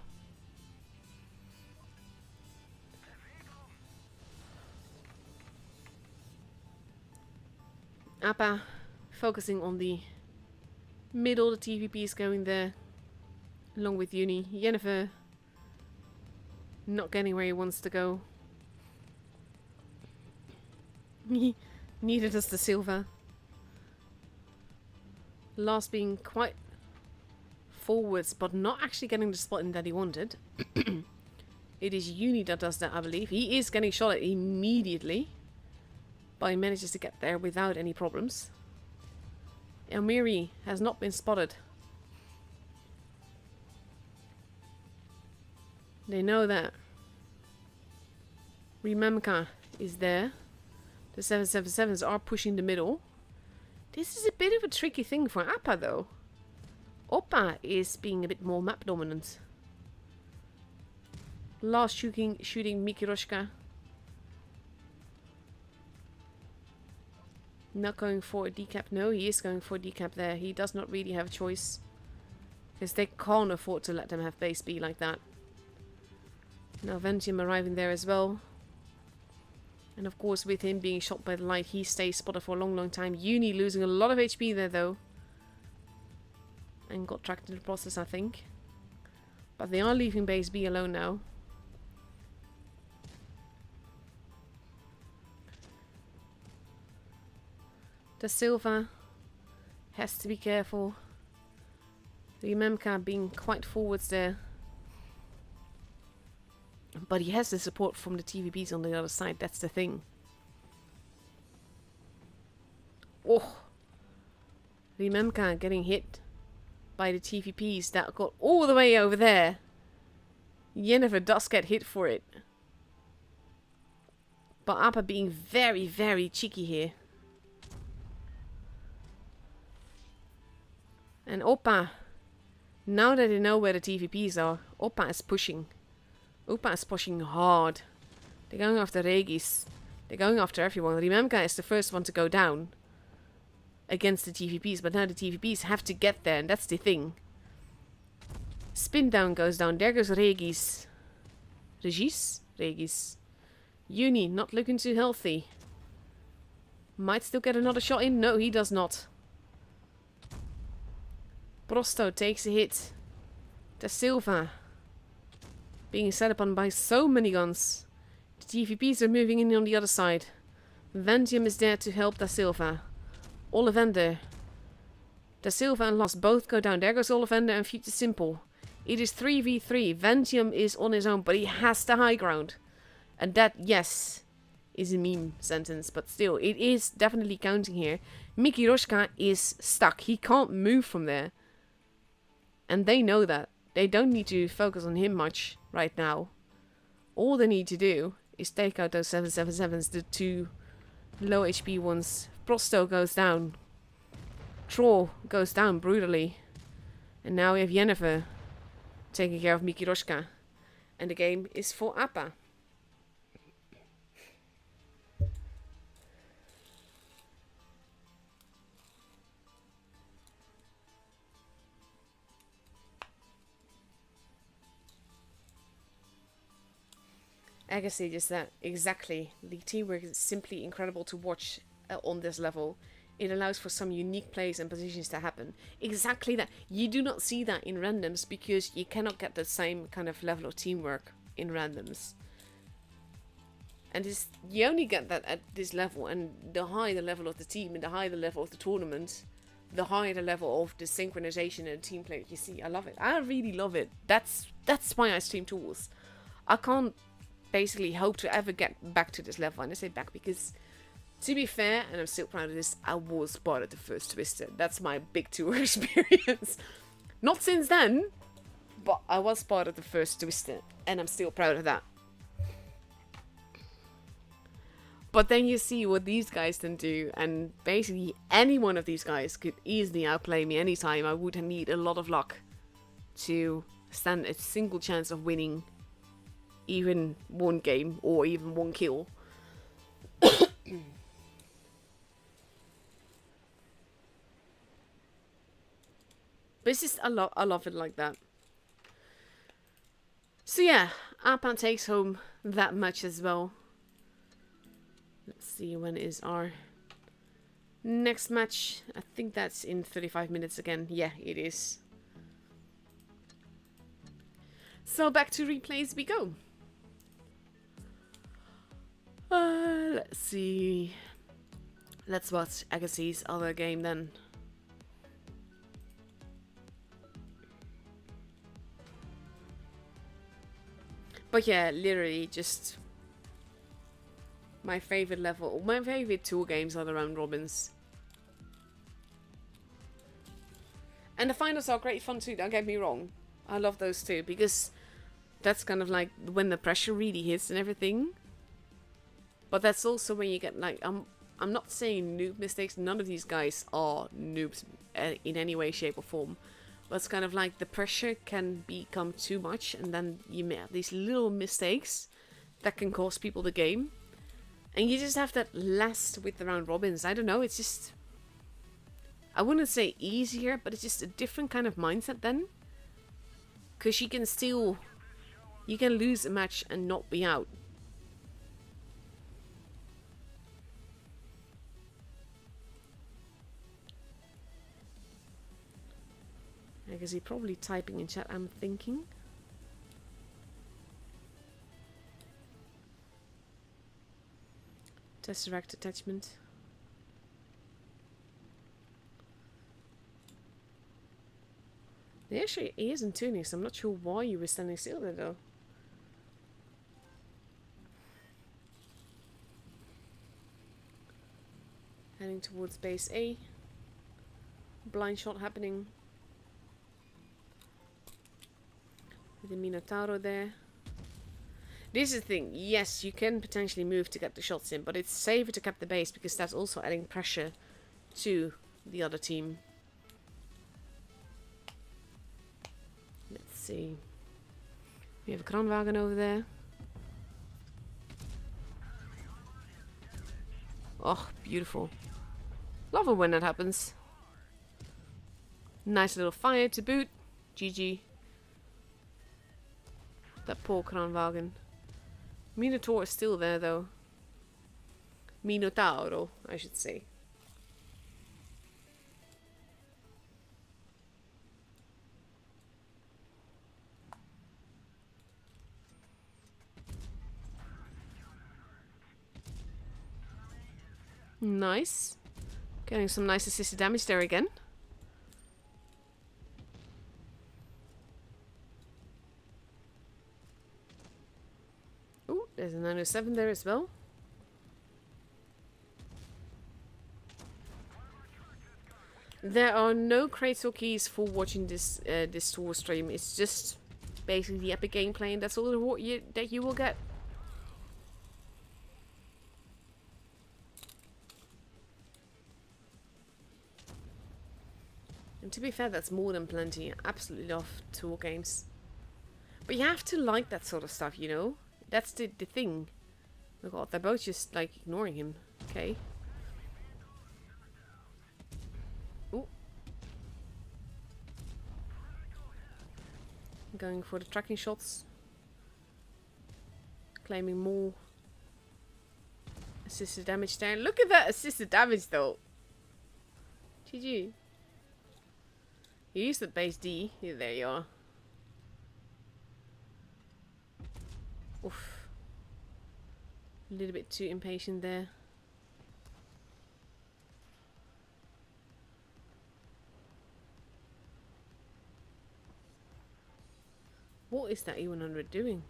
Appa focusing on the middle, the TVP is going there, along with Uni. Jennifer not getting where he wants to go. Neither does the Silva. Last being quite forwards, but not actually getting the spot in that he wanted. It is Uni that does that, I believe. He is getting shot at immediately. But he manages to get there without any problems. Almiri has not been spotted. They know that Rememka is there. The 777s are pushing the middle. This is a bit of a tricky thing for Appa though. Oppa is being a bit more map dominant. Last shooting Mikiroshka. Not going for a decap. No, he is going for a decap there. He does not really have a choice. Because they can't afford to let them have base B like that. Now Ventium arriving there as well. And of course with him being shot by the light, he stays spotted for a long time. Uni losing a lot of HP there though. And got tracked in the process, I think. But they are leaving base B alone now. The Silva has to be careful. The Memka being quite forwards there. But he has the support from the TVPs on the other side, that's the thing. Oh! The Memka getting hit by the TVPs that got all the way over there. Jennifer does get hit for it. But Appa being very, very cheeky here. And Oppa, now that they know where the TVPs are, Oppa is pushing. Oppa is pushing hard. They're going after Regis. They're going after everyone. Rememka is the first one to go down against the TVPs, but now the TVPs have to get there, and that's the thing. Spin down goes down. There goes Regis. Regis. Uni, not looking too healthy. Might still get another shot in. No, he does not. Prosto takes a hit. Da Silva being set upon by so many guns. The TVPs are moving in on the other side. Ventium is there to help Da Silva. Ollivander. Da Silva and Lost both go down. There goes Ollivander and Future Simple. It is 3v3. Ventium is on his own, but he has the high ground. And that, yes, is a meme sentence, but still, it is definitely counting here. Mikiroshka is stuck. He can't move from there. And they know that. They don't need to focus on him much right now. All they need to do is take out those 777s, the two low HP ones. Prosto goes down. Troll goes down brutally. And now we have Jennifer taking care of Mikiroshka. And the game is for Appa. Agassi just that, exactly. The teamwork is simply incredible to watch on this level. It allows for some unique plays and positions to happen. Exactly that. You do not see that in randoms because you cannot get the same kind of level of teamwork. in randoms. And you only get that at this level, and the higher the level of the team and the higher the level of the tournament, the higher the level of the synchronization and team play you see. I love it. I really love it. That's why I stream tools. I can't basically hope to ever get back to this level. And I say back because, to be fair, and I'm still proud of this, I was part of the first Twister. That's my big tour experience. Not since then, but I was part of the first Twister, and I'm still proud of that. But then you see what these guys can do, and basically any one of these guys could easily outplay me anytime. I would need a lot of luck to stand a single chance of winning even one game or even one kill. But it's just, I love it like that. So yeah, Appa takes home that much as well. Let's see, when is our next match? I think that's in 35 minutes again. Yeah, it is. So back to replays we go. Let's see. Let's watch Agassi's other game then. But yeah, literally just my favorite level. My favorite tour games are the round robins. And the finals are great fun too, don't get me wrong. I love those too, because that's kind of like when the pressure really hits and everything. But that's also when you get like, I'm not saying noob mistakes. None of these guys are noobs in any way, shape or form. But it's kind of like the pressure can become too much, and then you may have these little mistakes that can cost people the game. And you just have that last with the round robins. I don't know, it's just, I wouldn't say easier, but it's just a different kind of mindset then. Because you can still, you can lose a match and not be out. I guess he's probably typing in chat, I'm thinking. Tesseract attachment. Actually, he isn't tuning, so I'm not sure why you were standing still there though. Heading towards base A. Blind shot happening. With the Minotauro there. This is the thing, yes, you can potentially move to get the shots in, but it's safer to cap the base because that's also adding pressure to the other team. Let's see. We have a Kranwagen over there. Oh, beautiful. Love it when that happens. Nice little fire to boot. GG. That poor Kranwagen. Minotaur is still there though. Minotauro, I should say. Nice. Getting some nice assisted damage there again. Ooh, there's a 907 there as well. There are no crates or keys for watching this this tour stream. It's just basically the epic gameplay, and that's all the reward that you will get. And to be fair, that's more than plenty. I absolutely love tour games. But you have to like that sort of stuff, you know? That's the thing. Oh god, they're both just like ignoring him. Okay. Ooh. Going for the tracking shots. Claiming more assisted damage there. Look at that assisted damage though. GG. You used the base D. Yeah, there you are. Oof. A little bit too impatient there. What is that E100 doing?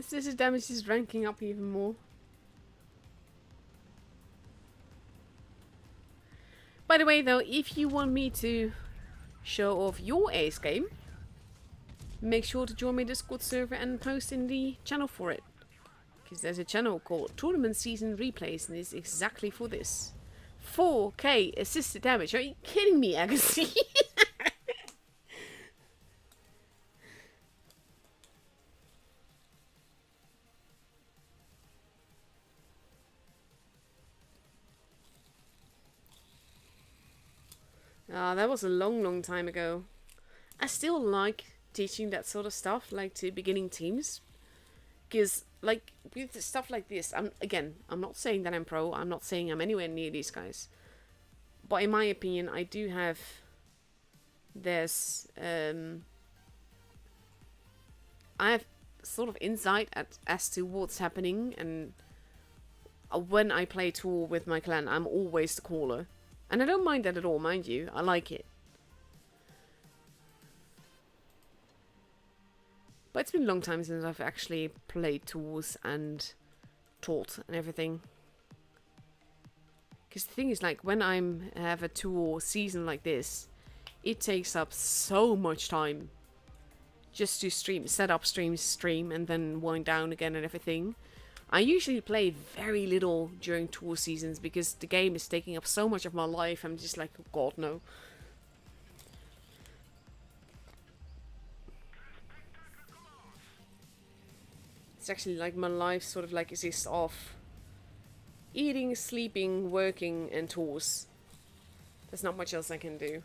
This damage is ranking up even more. By the way though, if you want me to show off your ace game, make sure to join my Discord server and post in the channel for it. Because there's a channel called Tournament Season Replays and it's exactly for this. 4k assisted damage. Are you kidding me, Agassi? Ah, that was a long time ago. I still like teaching that sort of stuff, like to beginning teams. Because, like, with stuff like this, I'm not saying that I'm pro, I'm not saying I'm anywhere near these guys. But in my opinion, I do have... I have sort of insight as to what's happening, and when I play tour with my clan, I'm always the caller. And I don't mind that at all, mind you. I like it. But it's been a long time since I've actually played tours and taught and everything. Because the thing is, like, when I have a tour season like this, it takes up so much time just to set up stream, and then wind down again and everything. I usually play very little during tour seasons because the game is taking up so much of my life. I'm just like, oh god, no. It's actually like my life sort of like consists of eating, sleeping, working, and tours. There's not much else I can do.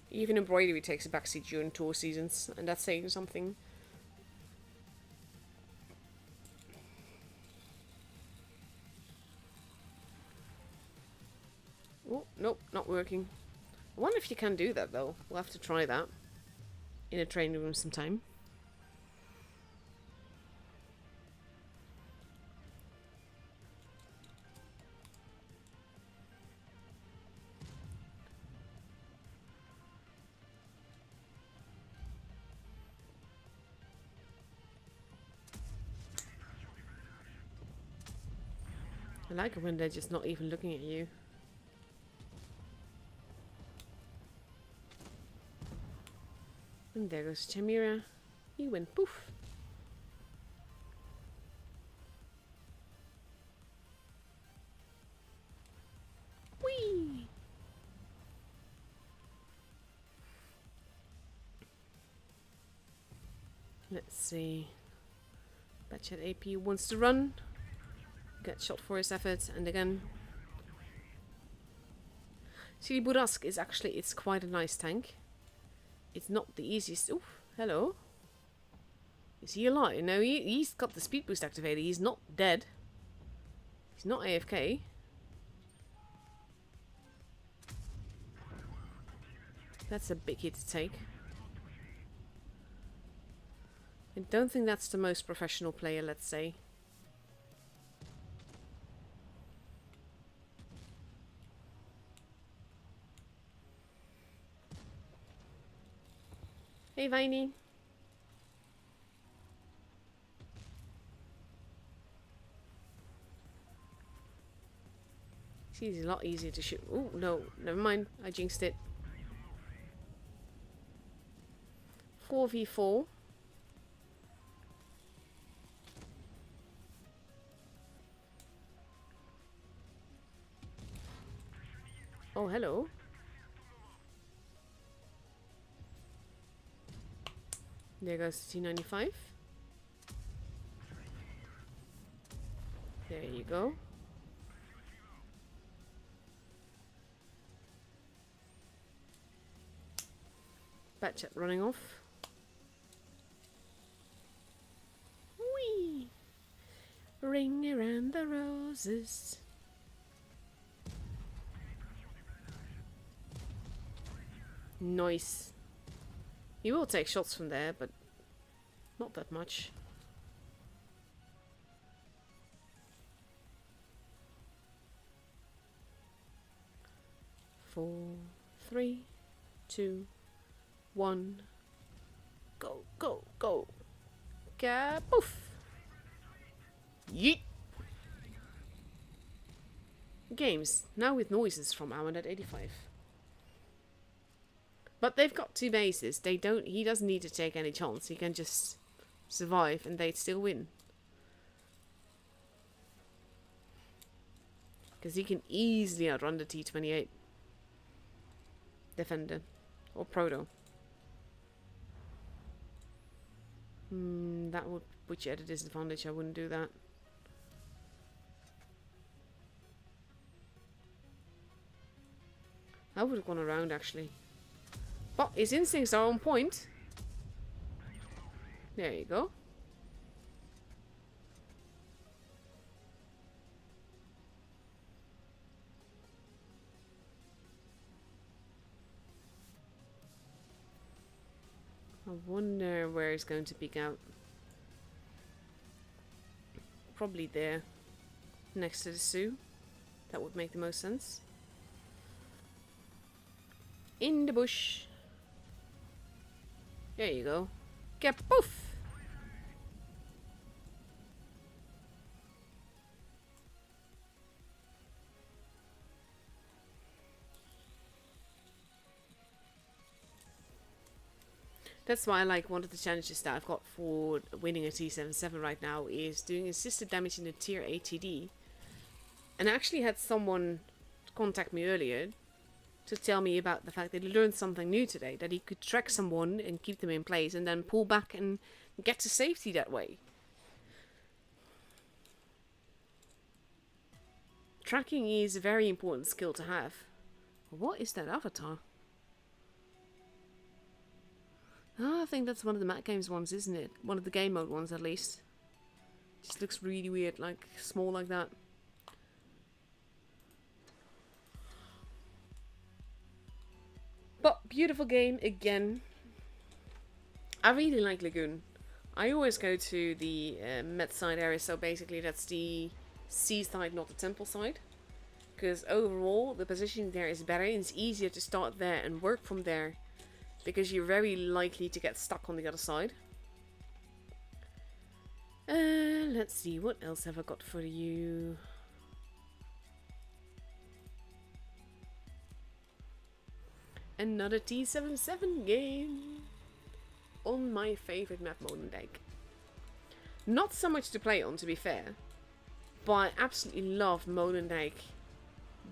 Even embroidery takes a backseat during tour seasons, and that's saying something. Oh, nope, not working. I wonder if you can do that though. We'll have to try that in a training room sometime. I like it when they're just not even looking at you. And there goes Chimera. He went poof. Whee! Let's see. Batchat AP wants to run. Get shot for his efforts, and again. See, Burask is actually, it's quite a nice tank. It's not the easiest. Oh, hello. Is he alive? No, he's got the speed boost activated. He's not dead. He's not AFK. That's a big hit to take. I don't think that's the most professional player, let's say. Hey, Viney. She's a lot easier to shoot. Oh, no. Never mind. I jinxed it. 4v4. Oh, hello. There goes T95. There you go. Batchat running off. Whee! Ring around the roses. Nice. He will take shots from there, but not that much. Four, 3, 2, 1. Go, go, go. Kaboof. Yeet. Games, now with noises from Alan@85. But they've got 2 bases. He doesn't need to take any chance. He can just survive and they'd still win. Because he can easily outrun the T28 defender or proto. That would put you at a disadvantage. I wouldn't do that. I would have gone around actually. But his instincts are on point. There you go. I wonder where he's going to peek out. Probably there. Next to the Sioux. That would make the most sense. In the bush. There you go. Kapoof! That's why I like one of the challenges that I've got for winning a T77 right now is doing assisted damage in a tier ATD. And I actually had someone contact me earlier to tell me about the fact that he learned something new today, that he could track someone and keep them in place and then pull back and get to safety that way. Tracking is a very important skill to have. What is that avatar? Oh, I think that's one of the Mat Games ones, isn't it? One of the game mode ones, at least. Just looks really weird, like small like that. But beautiful game again. I really like Lagoon. I always go to the Met side area, so basically that's the seaside, not the temple side. Because overall, the positioning there is better and it's easier to start there and work from there. Because you're very likely to get stuck on the other side. Let's see, what else have I got for you? Another T77 game. On my favorite map, Molendijk. Not so much to play on, to be fair. But I absolutely love Molendijk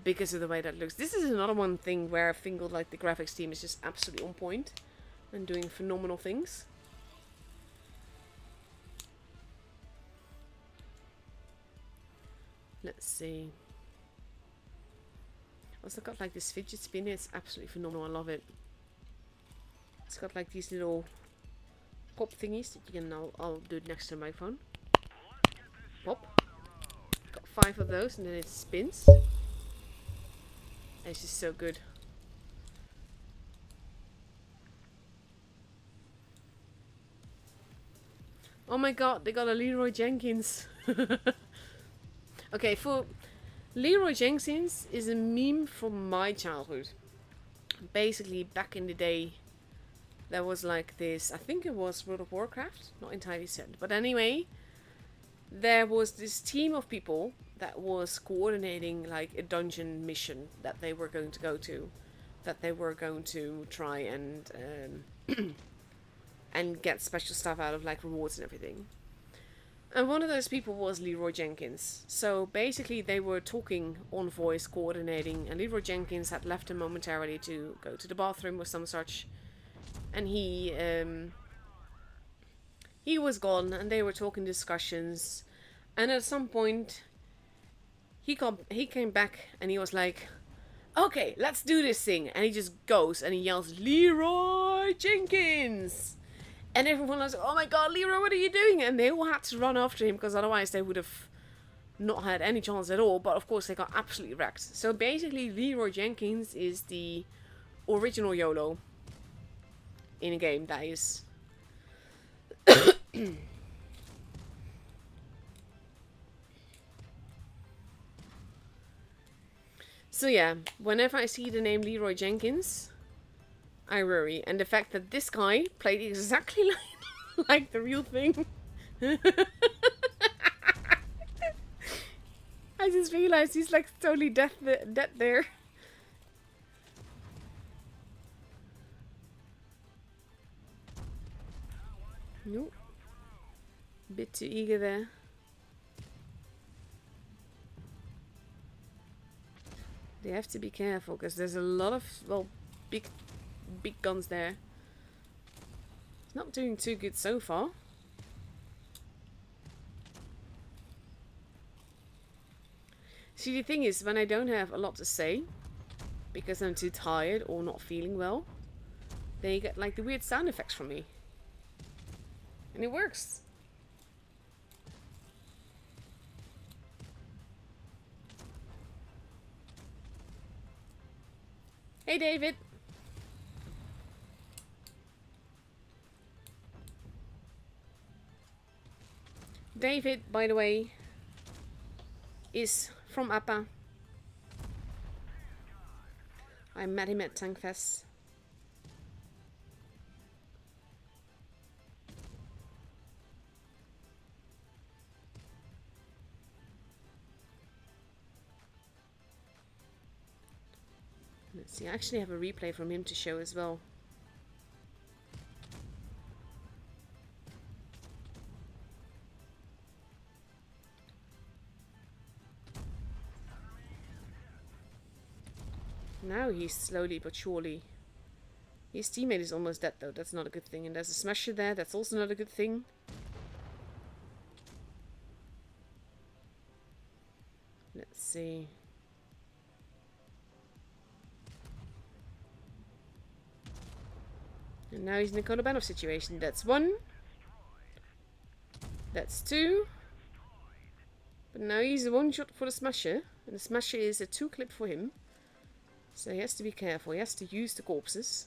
because of the way that looks. This is another one thing where I think like the graphics team is just absolutely on point and doing phenomenal things. Let's see. Also got like this fidget spinner. It's absolutely phenomenal. I love it. It's got like these little pop thingies that you can. I'll do it next to my phone. Pop. Got 5 of those, and then it spins. It's just so good. Oh my god, they got a Leroy Jenkins. Okay, for Leroy Jenkins is a meme from my childhood. Basically, back in the day, there was like this, I think it was World of Warcraft, not entirely certain. But anyway, there was this team of people that was coordinating like a dungeon mission that they were going to go to, that they were going to try and and get special stuff out of, like rewards and everything. And one of those people was Leroy Jenkins. So basically they were talking on voice, coordinating, and Leroy Jenkins had left him momentarily to go to the bathroom or some such. And he was gone, and they were talking discussions. And at some point, he came back and he was like, okay, let's do this thing. And he just goes and he yells, Leroy Jenkins! And everyone was like, oh my god, Leroy, what are you doing? And they all had to run after him because otherwise they would have not had any chance at all. But of course they got absolutely wrecked. So basically Leroy Jenkins is the original YOLO. in a game, that is. So yeah, whenever I see the name Leroy Jenkins, I worry. And the fact that this guy played exactly like the real thing. I just realized he's like totally dead there. Nope. Bit too eager there. They have to be careful because there's a lot of, well, big guns there. It's not doing too good so far. See, the thing is, when I don't have a lot to say, because I'm too tired or not feeling well, then you get like the weird sound effects from me. And it works. Hey, David. David, by the way, is from Appa. I met him at Tankfest. Let's see, I actually have a replay from him to show as well. Now he's slowly but surely. His teammate is almost dead though, that's not a good thing. And there's a smasher there, that's also not a good thing. Let's see. And now he's in a Kolobanov situation. That's one. That's two. But now he's a one shot for the smasher. And the smasher is a 2 clip for him. So he has to be careful. He has to use the corpses.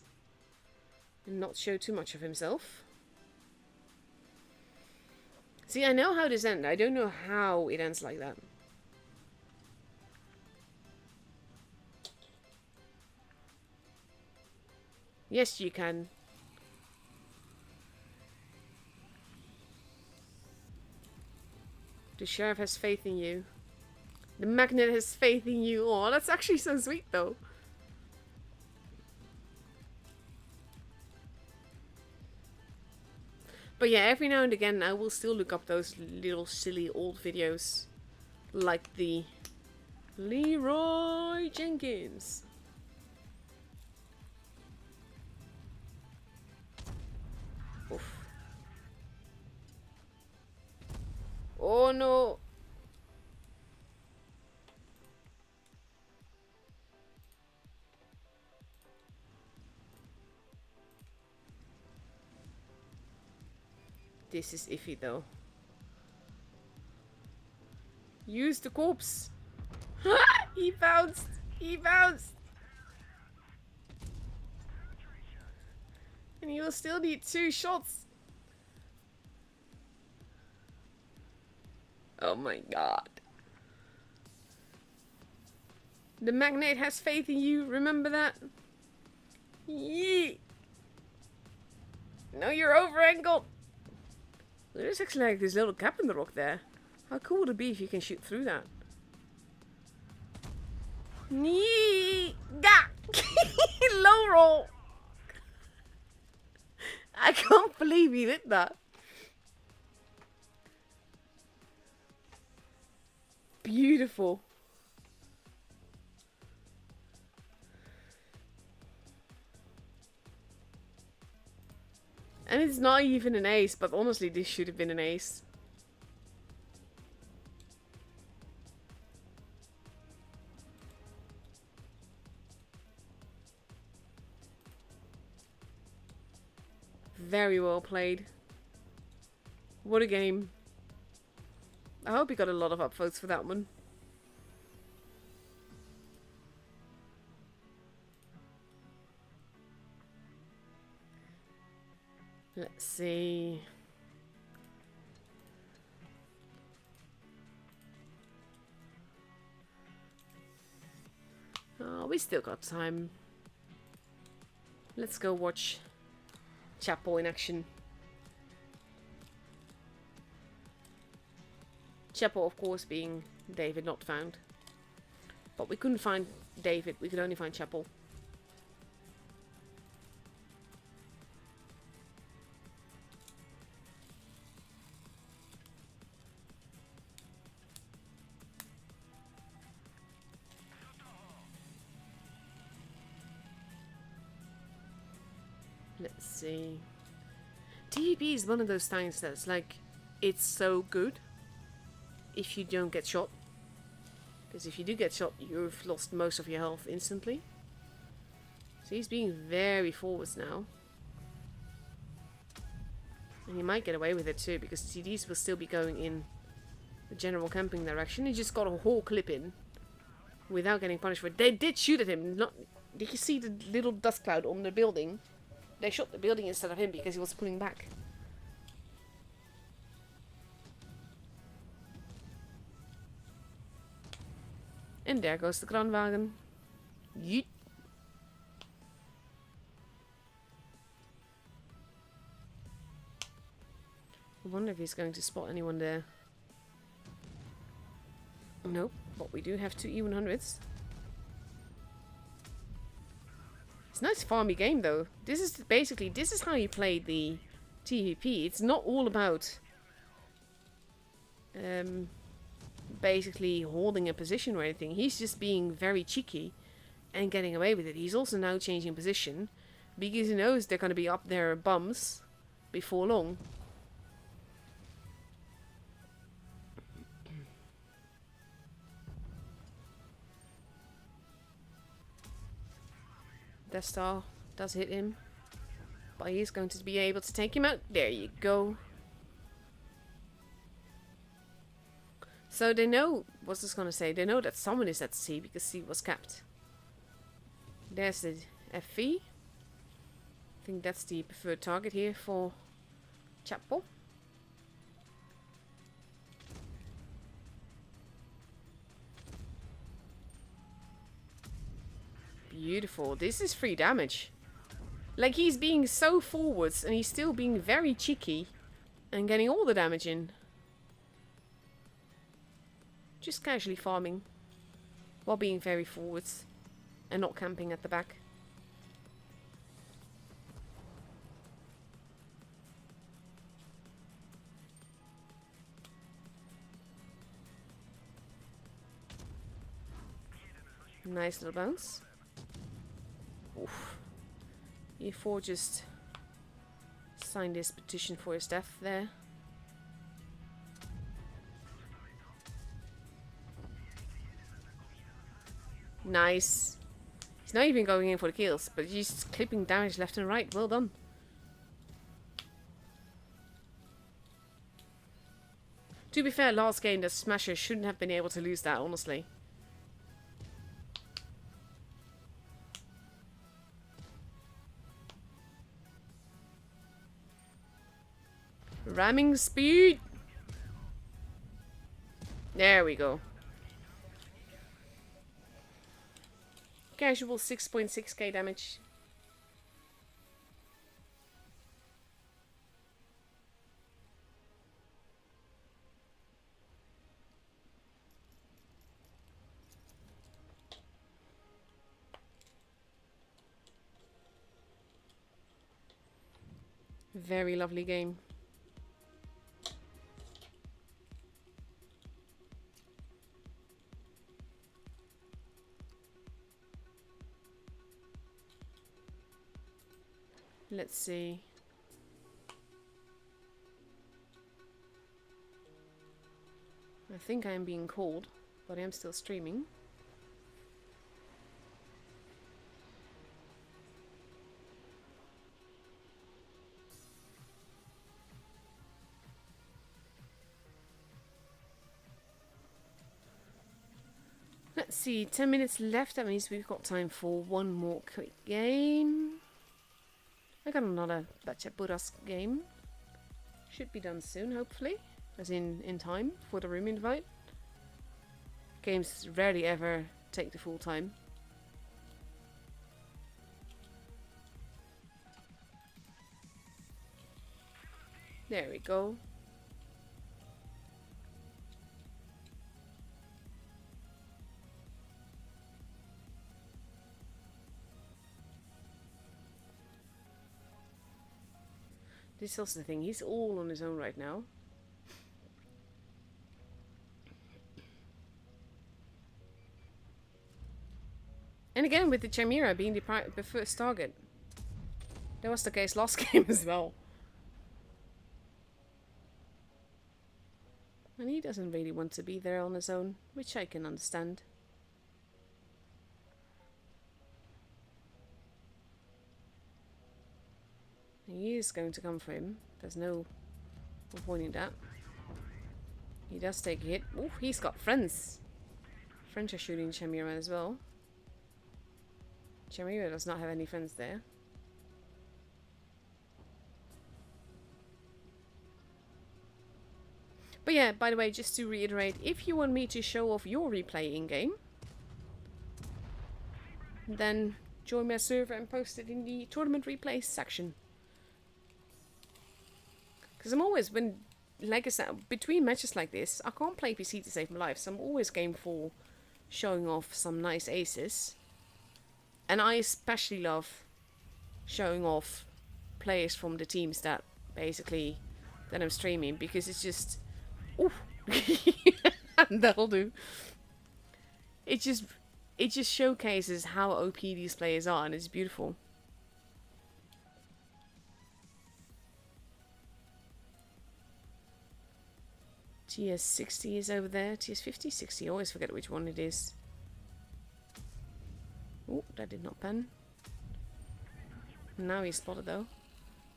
And not show too much of himself. See, I know how this ends. I don't know how it ends like that. Yes, you can. The sheriff has faith in you. The magnet has faith in you. Oh, that's actually so sweet though. But yeah, every now and again I will still look up those little silly old videos. Like the Leroy Jenkins. Oof. Oh no. This is iffy though. Use the corpse. He bounced. He bounced. And he will still need 2 shots. Oh my god. The magnet has faith in you. Remember that? Yee. No, you're over angled. There's actually like this little gap in the rock there. How cool would it be if you can shoot through that? Nee. Gah. Low roll. I can't believe he did that. Beautiful. And it's not even an ace, but honestly this should have been an ace. Very well played. What a game. I hope he got a lot of upvotes for that one. Let's see. Oh, we still got time. Let's go watch Chapel in action. Chapel, of course, being David not found. But we couldn't find David, we could only find Chapel. Let's see. TVP is one of those things that's like, it's so good if you don't get shot. Because if you do get shot, you've lost most of your health instantly. So he's being very forwards now. And he might get away with it too, because TDs will still be going in the general camping direction. He just got a whole clip in without getting punished for it. They did shoot at him. Did you see the little dust cloud on the building? They shot the building instead of him because he was pulling back. And there goes the kranwagen. Yeet. I wonder if he's going to spot anyone there. Nope, but we do have two E100s. It's a nice farmy game though. This is how you play the TVP. It's not all about basically holding a position or anything. He's just being very cheeky and getting away with it. He's also now changing position because he knows they're going to be up their bums before long. Death Star does hit him, but he's going to be able to take him out. There you go. So they know, what's this going to say? They know that someone is at C because C was capped. There's the FV. I think that's the preferred target here for Chapel. Beautiful. This is free damage. Like, he's being so forwards and he's still being very cheeky and getting all the damage in. Just casually farming while being very forwards and not camping at the back. Nice little bounce. Oof. E4 just signed his petition for his death there. Nice. He's not even going in for the kills, but he's clipping damage left and right. Well done. To be fair, last game the Smasher shouldn't have been able to lose that, honestly. Ramming speed. There we go. Casual 6.6k damage. Very lovely game. Let's see. I think I am being called, but I am still streaming. Let's see, 10 minutes left. That means we've got time for one more quick game. I got another Bachapuras game. Should be done soon, hopefully. As in time for the room invite. Games rarely ever take the full time. There we go. This is also the thing, he's all on his own right now. And again, with the Chimera being the first target. That was the case last game as well. And he doesn't really want to be there on his own, which I can understand. He is going to come for him. There's no point in that. He does take a hit. Ooh, he's got friends. French are shooting Chimera as well. Chimera does not have any friends there. But yeah, by the way, just to reiterate, if you want me to show off your replay in-game, then join my server and post it in the tournament replays section. Because I'm always, like I said, between matches like this, I can't play PC to save my life, so I'm always game for showing off some nice aces. And I especially love showing off players from the teams that basically that I'm streaming, because it's just, ooh, that'll do. It just showcases how OP these players are, and it's beautiful. TS60 is over there. TS50, 60. I always forget which one it is. Oh, that did not pen. Now he's spotted though.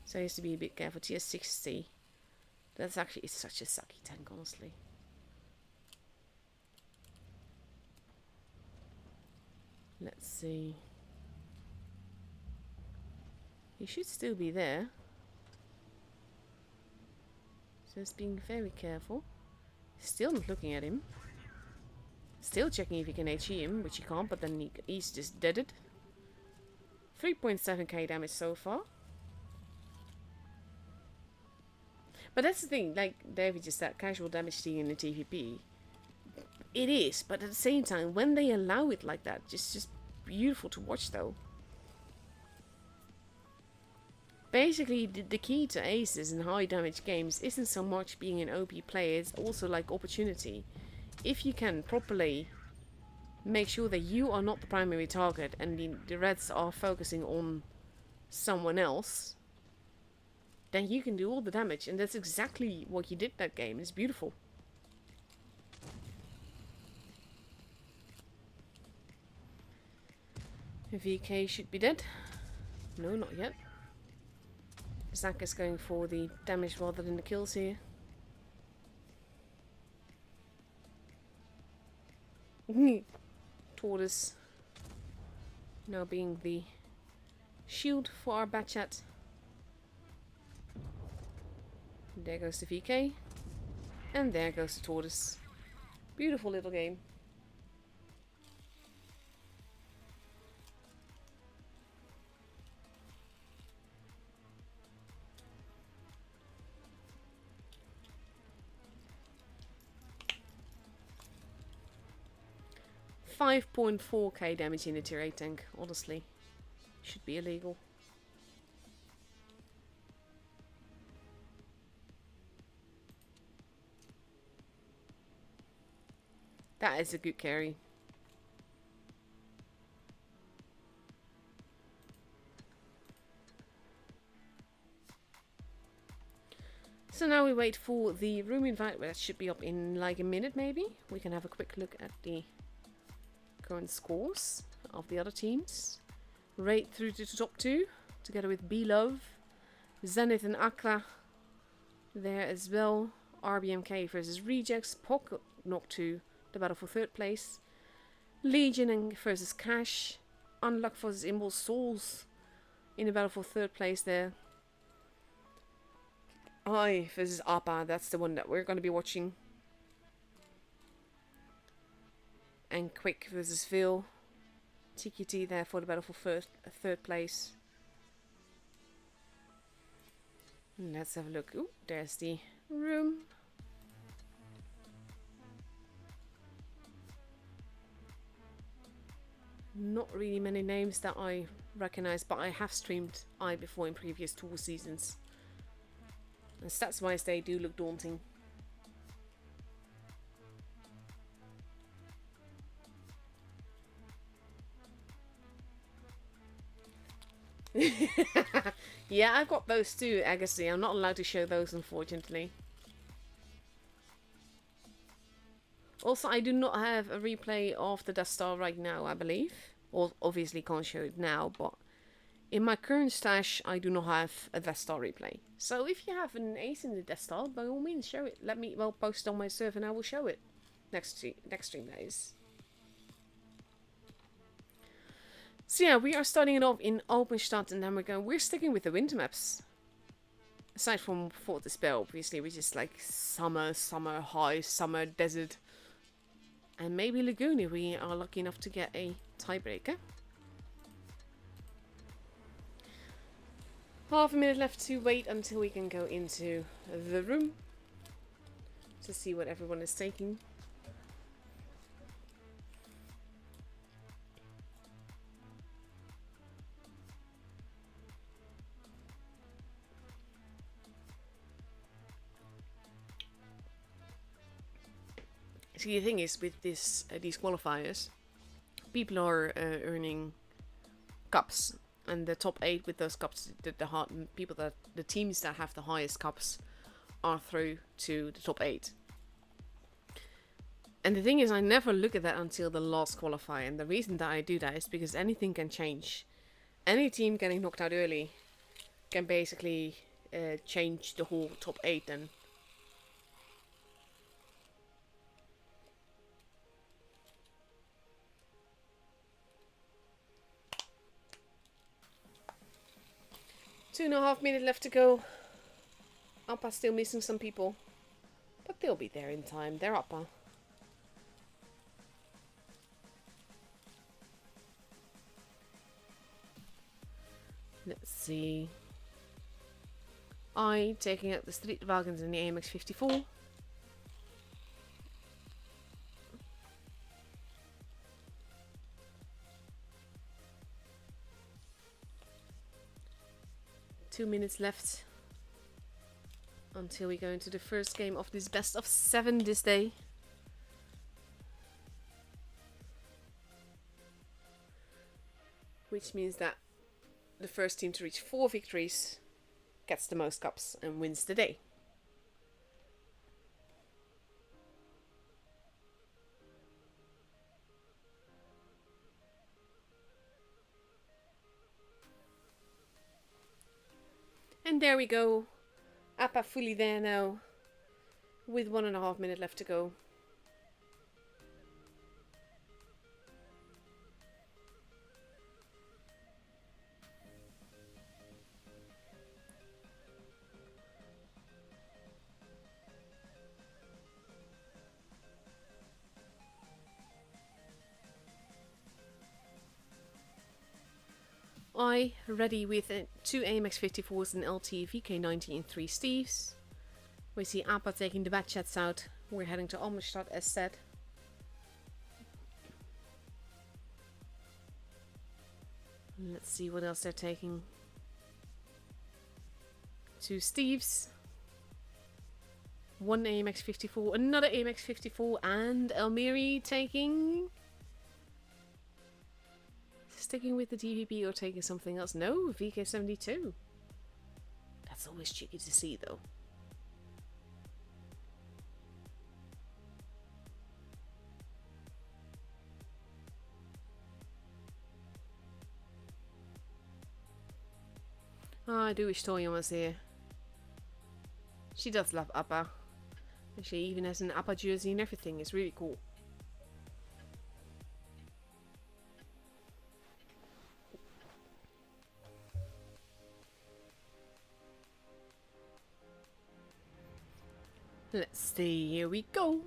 So he has to be a bit careful. TS60. That's actually, it's such a sucky tank, honestly. Let's see. He should still be there. So it's being very careful. Still not looking at him. Still checking if he can HE him, which he can't, but then he's just deaded. 3.7k damage so far. But that's the thing, like David just said, casual damage dealing in the TVP. It is, but at the same time, when they allow it like that, just beautiful to watch though. Basically, the key to aces in high damage games isn't so much being an OP player, it's also like opportunity. If you can properly make sure that you are not the primary target and the reds are focusing on someone else, then you can do all the damage, and that's exactly what you did that game. It's beautiful. VK should be dead. No, not yet. Zach is going for the damage rather than the kills here. Tortoise now being the shield for our Batchat. There goes the VK. And there goes the Tortoise. Beautiful little game. .4k damage in a tier 8 tank, honestly. Should be illegal. That is a good carry. So now we wait for the room invite, that should be up in like a minute maybe. We can have a quick look at the current scores of the other teams. Right through to the top two, together with B-Love, Zenith and Akra there as well. RBMK versus Rejects, Pock knocked to the battle for third place. Legion versus Cash, Unluck versus Imbal Souls in the battle for third place there. I versus Appa, that's the one that we're going to be watching. And Quick versus Phil. TQT there for the battle for third place. And let's have a look. Ooh, there's the room. Not really many names that I recognize, but I have streamed I before in previous tour seasons. And stats wise, they do look daunting. Yeah, I've got those too, Agassi. I'm not allowed to show those, unfortunately. Also, I do not have a replay of the Death Star right now, I believe. Well, obviously can't show it now, but in my current stash, I do not have a Death Star replay. So if you have an ace in the Death Star, by all means, show it. Let me, well, post on my server and I will show it. Next stream, that is. So yeah, we are starting it off in Openstadt, and then we're sticking with the winter maps. Aside from Fort Despair, obviously, which is like summer, high, summer, desert. And maybe Lagoon if we are lucky enough to get a tiebreaker. Half a minute left to wait until we can go into the room to see what everyone is taking. See, the thing is, with this these qualifiers, people are earning cups, and the top 8 with those cups, the teams that have the highest cups, are through to the top 8. And the thing is, I never look at that until the last qualifier, and the reason that I do that is because anything can change. Any team getting knocked out early can basically change the whole top 8 then. Two and a half minutes left to go. Appa's still missing some people, but they'll be there in time. They're Appa. Let's see. I taking out the street wagons in the AMX 54. Two minutes left until we go into the first game of this best of 7 this day. Which means that the first team to reach 4 victories gets the most cups and wins the day. And there we go. Appa fully there now, with 1.5 minutes left to go. I ready with 2 AMX 54s, an LT VK90 and 3 Steves. We see Appa taking the bad chats out. We're heading to Almerstadt as said. Let's see what else they're taking. 2 Steves. 1 AMX 54, another AMX 54, and Elmiri taking... Sticking with the DVB or taking something else? No, VK72. That's always cheeky to see though. Oh, I do wish Toya was here. She does love Appa. And she even has an Appa jersey and everything. It's really cool. Wednesday. Here we go.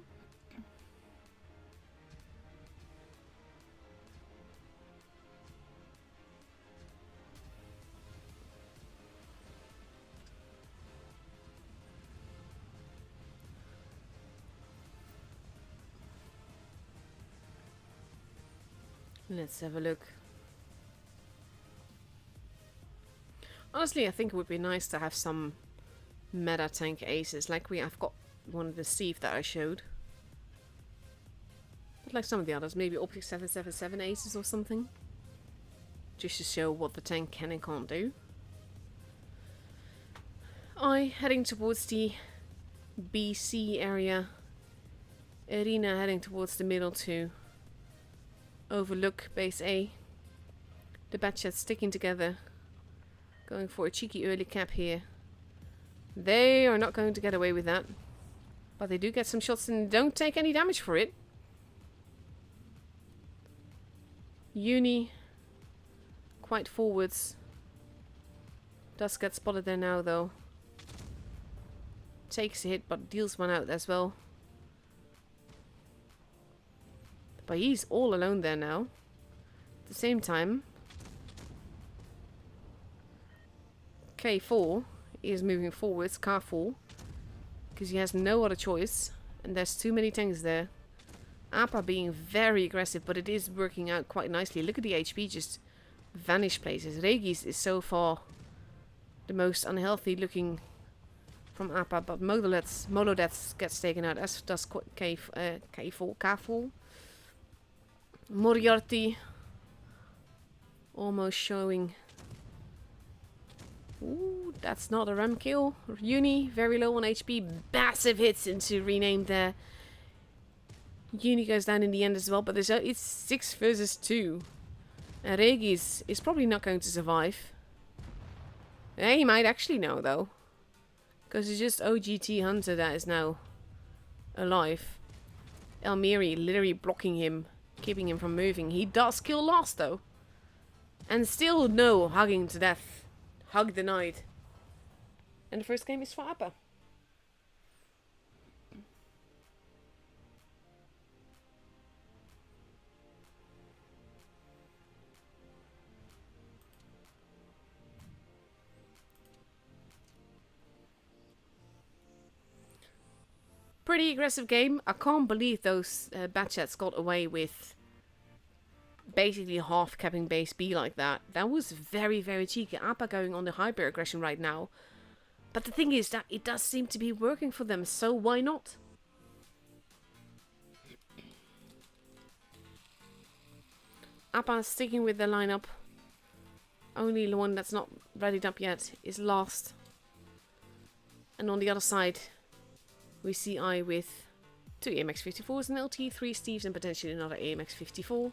Let's have a look. Honestly, I think it would be nice to have some meta tank aces. Like I've got one of the Steve that I showed. But like some of the others, maybe Optic 777 aces or something. Just to show what the tank can and can't do. Heading towards the BC area. Arena heading towards the middle to overlook base A. The batchets sticking together. Going for a cheeky early cap here. They are not going to get away with that. But they do get some shots and don't take any damage for it. Uni quite forwards. Does get spotted there now though. Takes a hit but deals one out as well. But he's all alone there now. At the same time, K4 is moving forwards, K4, because he has no other choice. And there's too many tanks there. Appa being very aggressive, but it is working out quite nicely. Look at the HP just vanish places. Regis is so far the most unhealthy looking from Appa, but Molodets gets taken out, as does K4. Moriarty almost showing. Ooh, that's not a ram kill. Uni very low on HP, massive hits into rename there. Uni goes down in the end as well, but it's 6 versus 2. And Regis is probably not going to survive. Yeah, he might actually know though, because it's just OGT Hunter that is now alive. Elmiri literally blocking him, keeping him from moving. He does kill last though. And still no hugging to death. Hug denied. And the first game is for Appa. Pretty aggressive game. I can't believe those Batchets got away with basically half capping base B like that. That was very, very cheeky. Appa going on the hyper aggression right now. But the thing is that it does seem to be working for them, so why not? Appa sticking with the lineup. Only the one that's not readied up yet is last. And on the other side, we see I with 2 AMX-54s, an LT, 3 Steves, and potentially another AMX-54.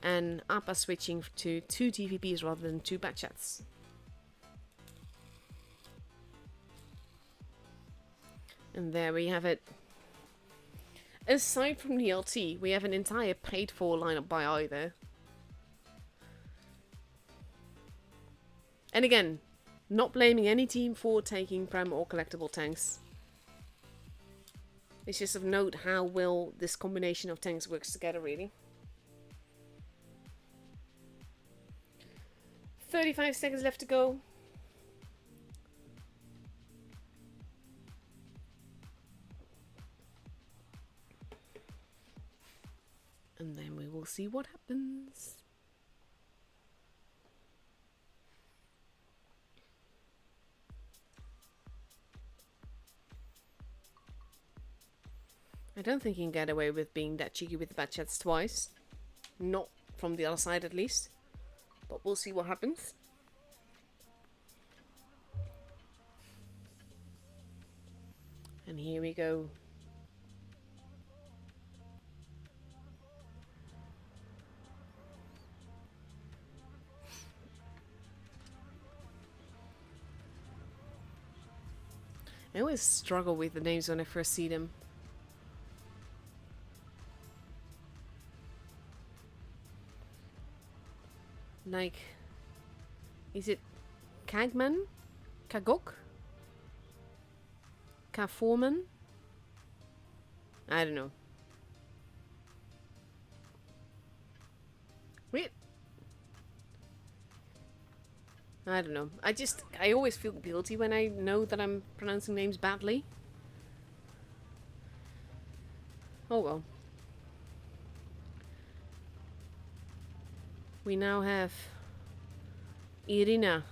And Appa switching to 2 TVPs rather than 2 Batchets. And there we have it. Aside from the LT, we have an entire paid for lineup by either. And again, not blaming any team for taking prem or collectible tanks. It's just of note how well this combination of tanks works together, really. 35 seconds left to go. And then we will see what happens. I don't think he can get away with being that cheeky with the Batchets twice. Not from the other side at least. But we'll see what happens. And here we go. I always struggle with the names when I first see them. Like, is it Kagman? Kagok? Kaforman? I don't know. Wait. I don't know. I always feel guilty when I know that I'm pronouncing names badly. Oh well. We now have Irina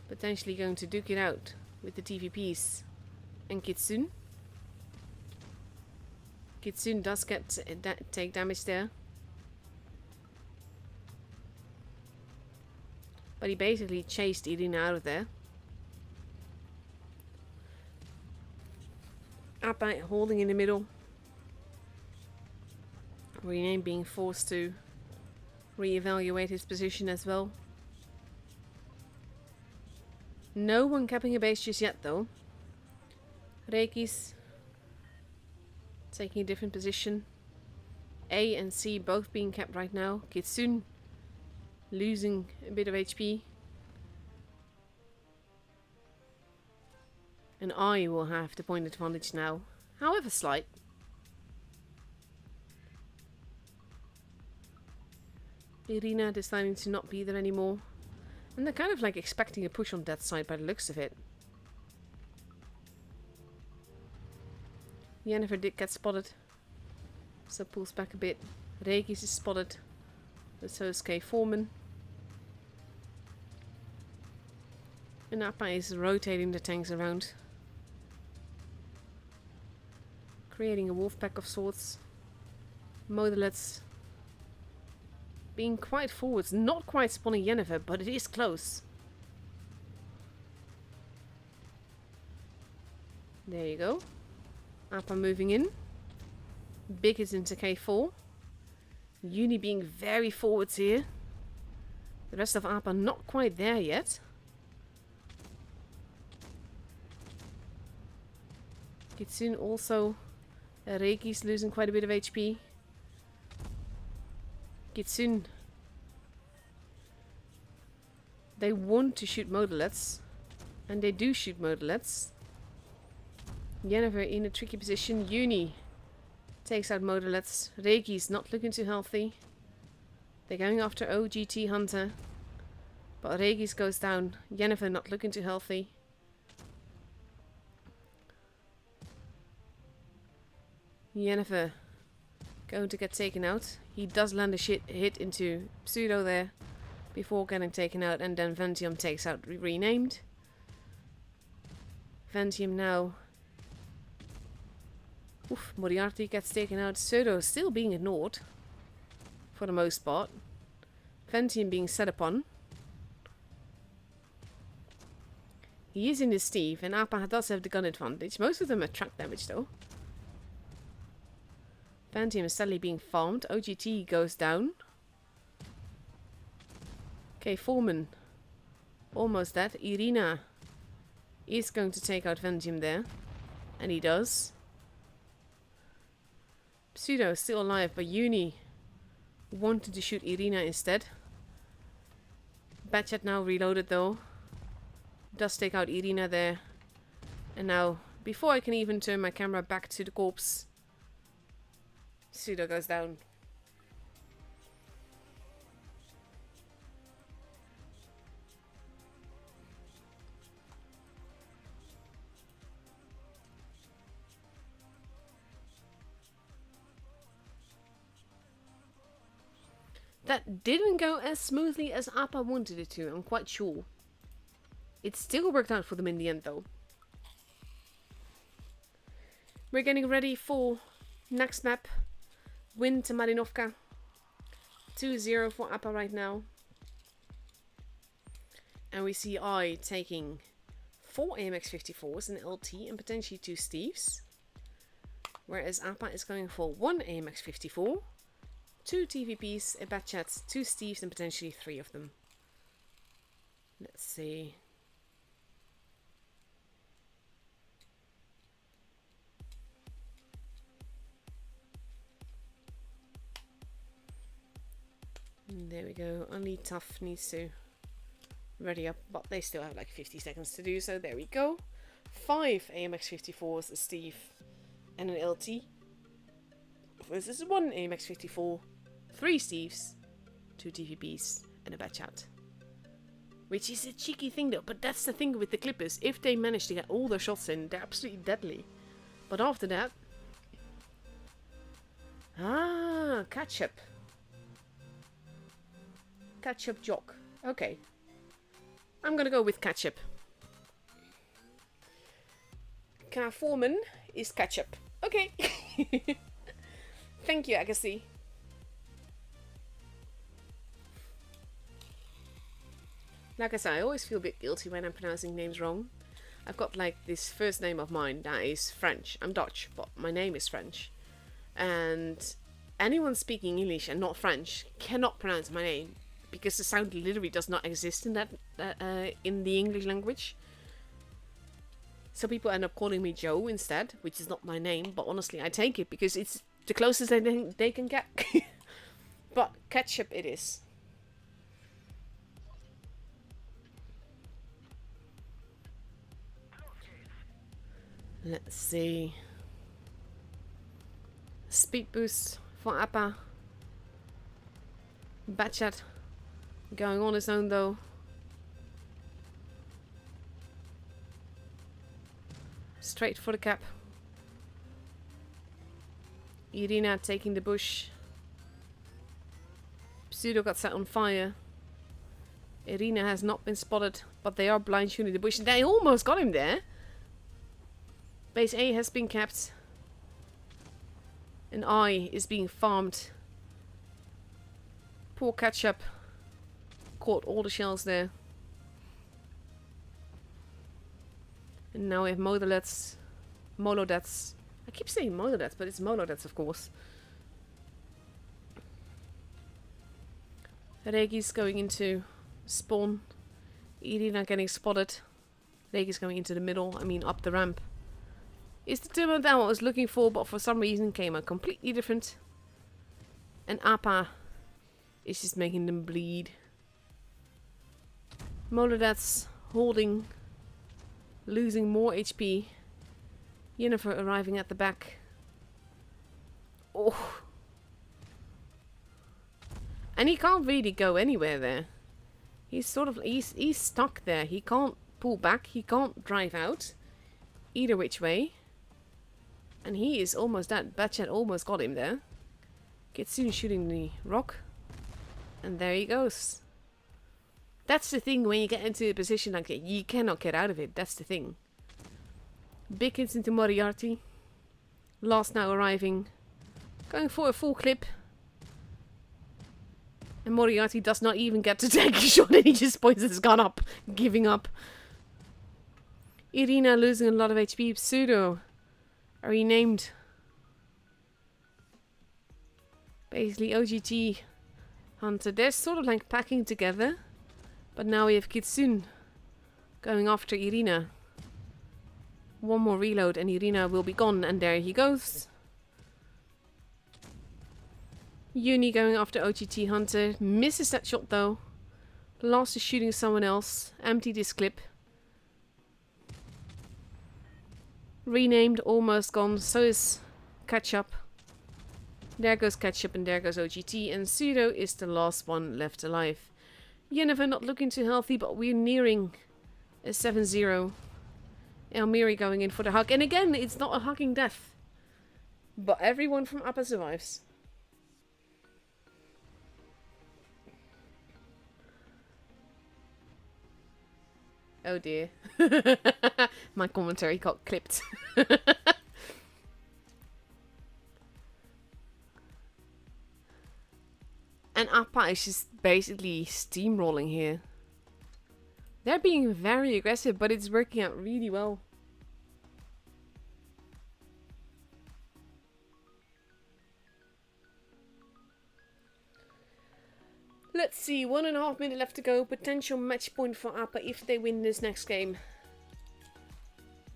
potentially going to duke it out with the TVPs and Kitsune. Kitsune does get take damage there. But he basically chased Irina out of there. Appa holding in the middle. Rename being forced to reevaluate his position as well. No one capping a base just yet though. Reiki's taking a different position. A and C both being kept right now. Kitsune losing a bit of HP. And I will have the point advantage now, however slight. Irina deciding to not be there anymore. And they're kind of like expecting a push on that side by the looks of it. Jennifer did get spotted, so pulls back a bit. Regis is spotted, but so is K. Foreman. And Appa is rotating the tanks around, creating a wolf pack of sorts. Modelettes being quite forwards, not quite spawning Jennifer, but it is close. There you go. Appa moving in. Big is into K4. Uni being very forwards here. The rest of Appa not quite there yet. Kitsune also. Reiki's losing quite a bit of HP. Kitsune. They want to shoot modelettes. And they do shoot modelettes. Jennifer in a tricky position. Uni takes out modelettes. Reiki's not looking too healthy. They're going after OGT Hunter. But Reiki's goes down. Jennifer not looking too healthy. Jennifer going to get taken out. He does land a hit into Pseudo there before getting taken out, and then Ventium takes out renamed. Ventium now. Oof, Moriarty gets taken out. Pseudo still being ignored for the most part. Ventium being set upon. He is in his Steve, and Appa does have the gun advantage. Most of them are track damage though. Ventium is steadily being farmed. OGT goes down. Okay, Foreman. Almost dead. Irina is going to take out Ventium there. And he does. Pseudo is still alive, but Uni wanted to shoot Irina instead. Batchat now reloaded though. Does take out Irina there. And now, before I can even turn my camera back to the corpse, Pseudo goes down. That didn't go as smoothly as Appa wanted it to, I'm quite sure. It still worked out for them in the end though. We're getting ready for next map. Win to Marinovka. 2-0 for Appa right now. And we see I taking 4 AMX-54s, an LT, and potentially 2 Steves. Whereas Appa is going for 1 AMX-54, 2 TVPs, a Batchat, 2 Steves, and potentially 3 of them. Let's see. There we go. Only Tough needs to ready up, but they still have like 50 seconds to do so. There we go. 5 AMX-54s, a Steve, and an LT. Versus 1 AMX 54, 3 Steves, 2 TVPs, and a batch out. Which is a cheeky thing though, but that's the thing with the Clippers. If they manage to get all their shots in, they're absolutely deadly. But after that... ketchup. Ketchup jock. Okay. I'm gonna go with ketchup. K. Foreman is ketchup. Okay. Thank you, Agassi. Like I said, I always feel a bit guilty when I'm pronouncing names wrong. I've got like this first name of mine that is French. I'm Dutch, but my name is French. And anyone speaking English and not French cannot pronounce my name because the sound literally does not exist in that in the English language. So people end up calling me Joe instead, which is not my name, but honestly I take it because it's the closest they can get. But ketchup it is. Let's see. Speed boost for Appa. Batchat going on his own though. Straight for the cap. Irina taking the bush. Pseudo got set on fire. Irina has not been spotted, but they are blind shooting the bush. They almost got him there. Base A has been capped. And I is being farmed. Poor ketchup. Caught all the shells there. And now we have Molodets. I keep saying Molodets, but it's Molodets of course. Regi's going into spawn. Irina getting spotted. Regi's going into the middle, I mean up the ramp. Is the turbo that I was looking for, but for some reason came out completely different. And Appa is just making them bleed. Molodets holding, losing more HP. Yennefer arriving at the back. Oh. And he can't really go anywhere there. He's sort of, he's stuck there. He can't pull back. He can't drive out. Either which way. And he is almost dead. Batchat almost got him there. Kitsune shooting the rock. And there he goes. That's the thing when you get into a position like that. You cannot get out of it. That's the thing. Big hits into Moriarty. Last now arriving. Going for a full clip. And Moriarty does not even get to take a shot. And he just points his gun up. Giving up. Irina losing a lot of HP. Pseudo renamed. Basically OGT Hunter. They're sort of like packing together. But now we have Kitsune going after Irina. One more reload and Irina will be gone. And there he goes. Uni going after OGT Hunter. Misses that shot though. Last is shooting someone else. Empty this clip. Renamed, almost gone. So is Ketchup. There goes Ketchup and there goes OGT. And Pseudo is the last one left alive. Yennefer not looking too healthy, but we're nearing a 7-0. Elmiri going in for the hug. And again, it's not a hugging death. But everyone from Appa survives. Oh dear. My commentary got clipped. And Appa is just basically steamrolling here. They're being very aggressive, but it's working out really well. Let's see, 1.5 minutes left to go. Potential match point for Appa if they win this next game.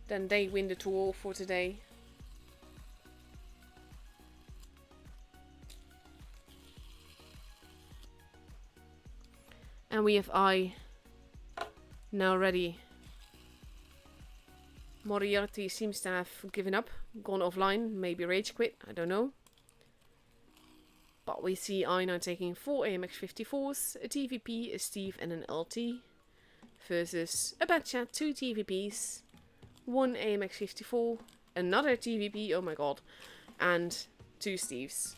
Then they win the tour for today. And we have I now ready. Moriarty seems to have given up, gone offline, maybe rage quit, I don't know. But we see Aina taking 4 AMX-54s, a TVP, a Steve and an LT. Versus a Batchat, 2 TVPs, 1 AMX-54, another TVP, oh my god, and 2 Steves.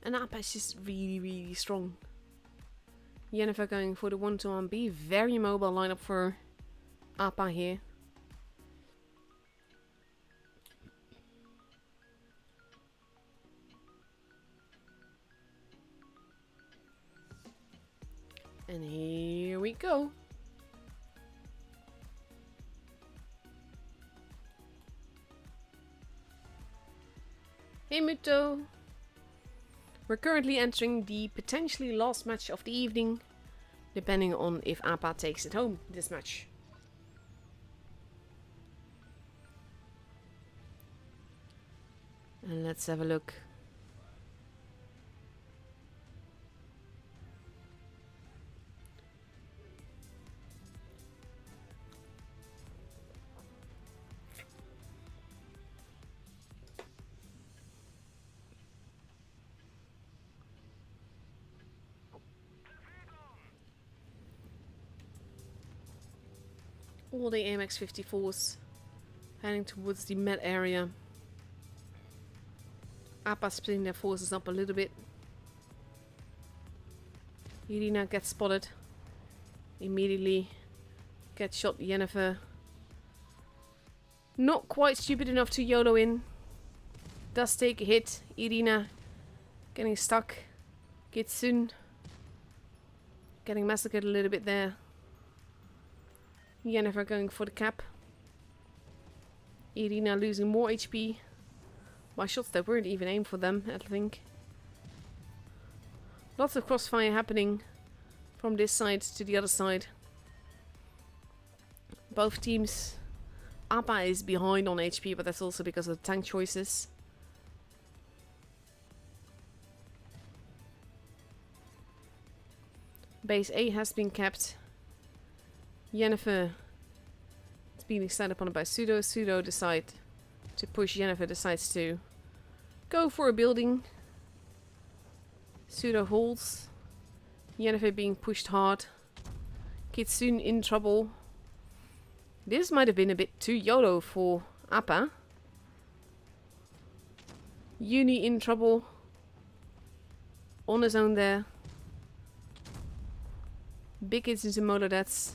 And Appa is just really strong. Yennefer going for the 1-2-1B. Very mobile lineup for Appa here. And here we go. Hey Muto. We're currently entering the potentially last match of the evening, depending on if Appa takes it home this match. And let's have a look. All the AMX-54s heading towards the med area. Appa splitting their forces up a little bit. Irina gets spotted. Immediately gets shot. Yennefer not quite stupid enough to YOLO in. Does take a hit. Irina getting stuck. Kitsune getting massacred a little bit there. Yennefer going for the cap. Irina losing more HP by shots that weren't even aimed for them, I think. Lots of crossfire happening from this side to the other side. Both teams. Appa is behind on HP, but that's also because of the tank choices. Base A has been kept. Yennefer is being set upon by Pseudo. Pseudo decides to push. Yennefer decides to go for a building. Pseudo holds. Yennefer being pushed hard. Kitsune in trouble. This might have been a bit too YOLO for Appa. Uni in trouble. On his own there. Big hits into Molodets.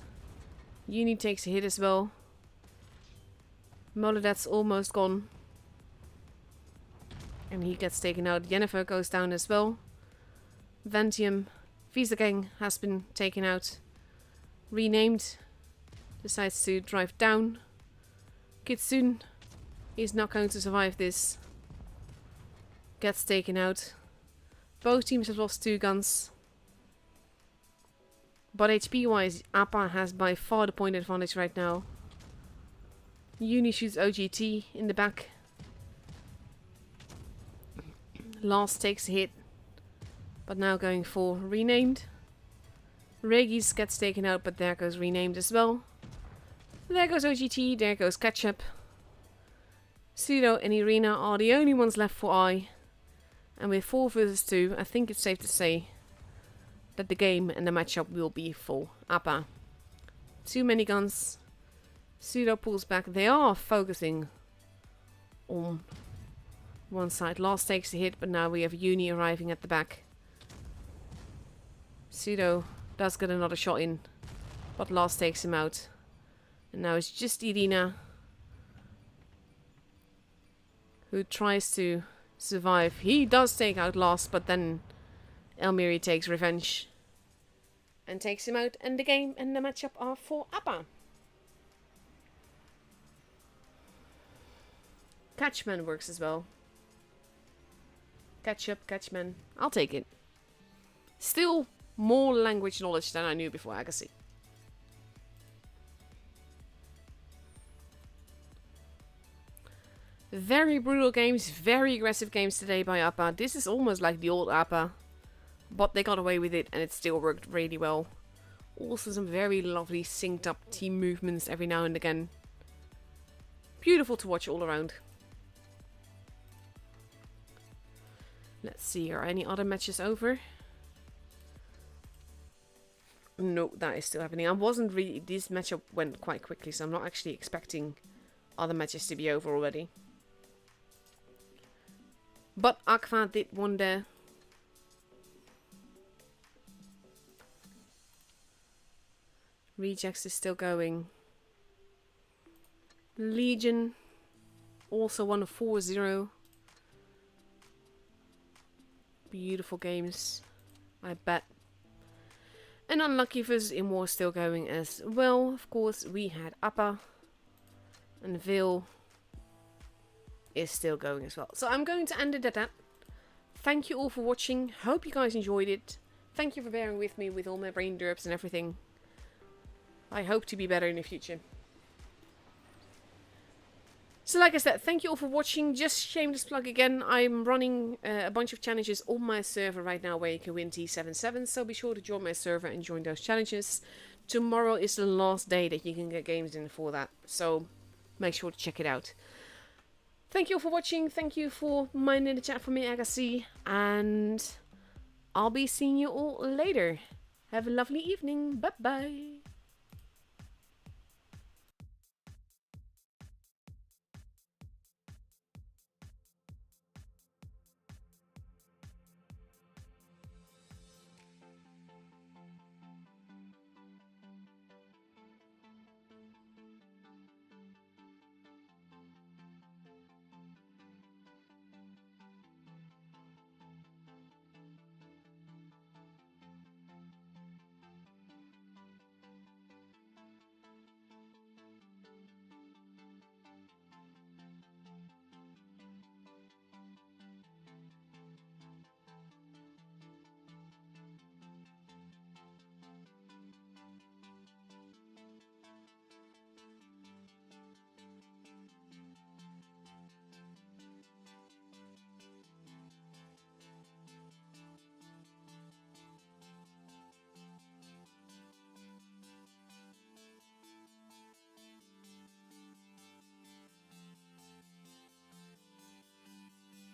Uni takes a hit as well. Molodet's almost gone. And he gets taken out. Yennefer goes down as well. Ventium, Visa Gang has been taken out. Renamed. Decides to drive down. Kitsune is not going to survive this. Gets taken out. Both teams have lost 2 guns. But HP wise, Appa has by far the point advantage right now. Uni shoots OGT in the back. Last takes a hit. But now going for Renamed. Regis gets taken out, but there goes Renamed as well. There goes OGT, there goes Ketchup. Pseudo and Irina are the only ones left for I. And with 4 versus 2, I think it's safe to say that the game and the matchup will be for Appa. Too many guns. Pseudo pulls back. They are focusing on one side. Last takes a hit, but now we have Uni arriving at the back. Pseudo does get another shot in, but Last takes him out. And now it's just Irina who tries to survive. He does take out Last, but then Elmiri takes revenge and takes him out, and the game and the matchup are for Appa. Catchman works as well. Catch up, catchman. I'll take it. Still more language knowledge than I knew before Agassi. Very brutal games, very aggressive games today by Appa. This is almost like the old Appa, but they got away with it and it still worked really well. Also some very lovely synced up team movements every now and again. Beautiful to watch all around. Let's see, are any other matches over? No, that is still happening. I wasn't really... This matchup went quite quickly, so I'm not actually expecting other matches to be over already. But Aqua did one there. Rejects is still going. Legion also won a 4-0. Beautiful games, I bet. And Unlucky vs. Imwar still going as well. Of course, we had Appa. And Vil is still going as well. So I'm going to end it at that. Thank you all for watching. Hope you guys enjoyed it. Thank you for bearing with me with all my brain derps and everything. I hope to be better in the future. So like I said, thank you all for watching. Just shameless plug again. I'm running a bunch of challenges on my server right now where you can win T77. So be sure to join my server and join those challenges. Tomorrow is the last day that you can get games in for that. So make sure to check it out. Thank you all for watching. Thank you for minding the chat for me, Agassi. And I'll be seeing you all later. Have a lovely evening. Bye-bye.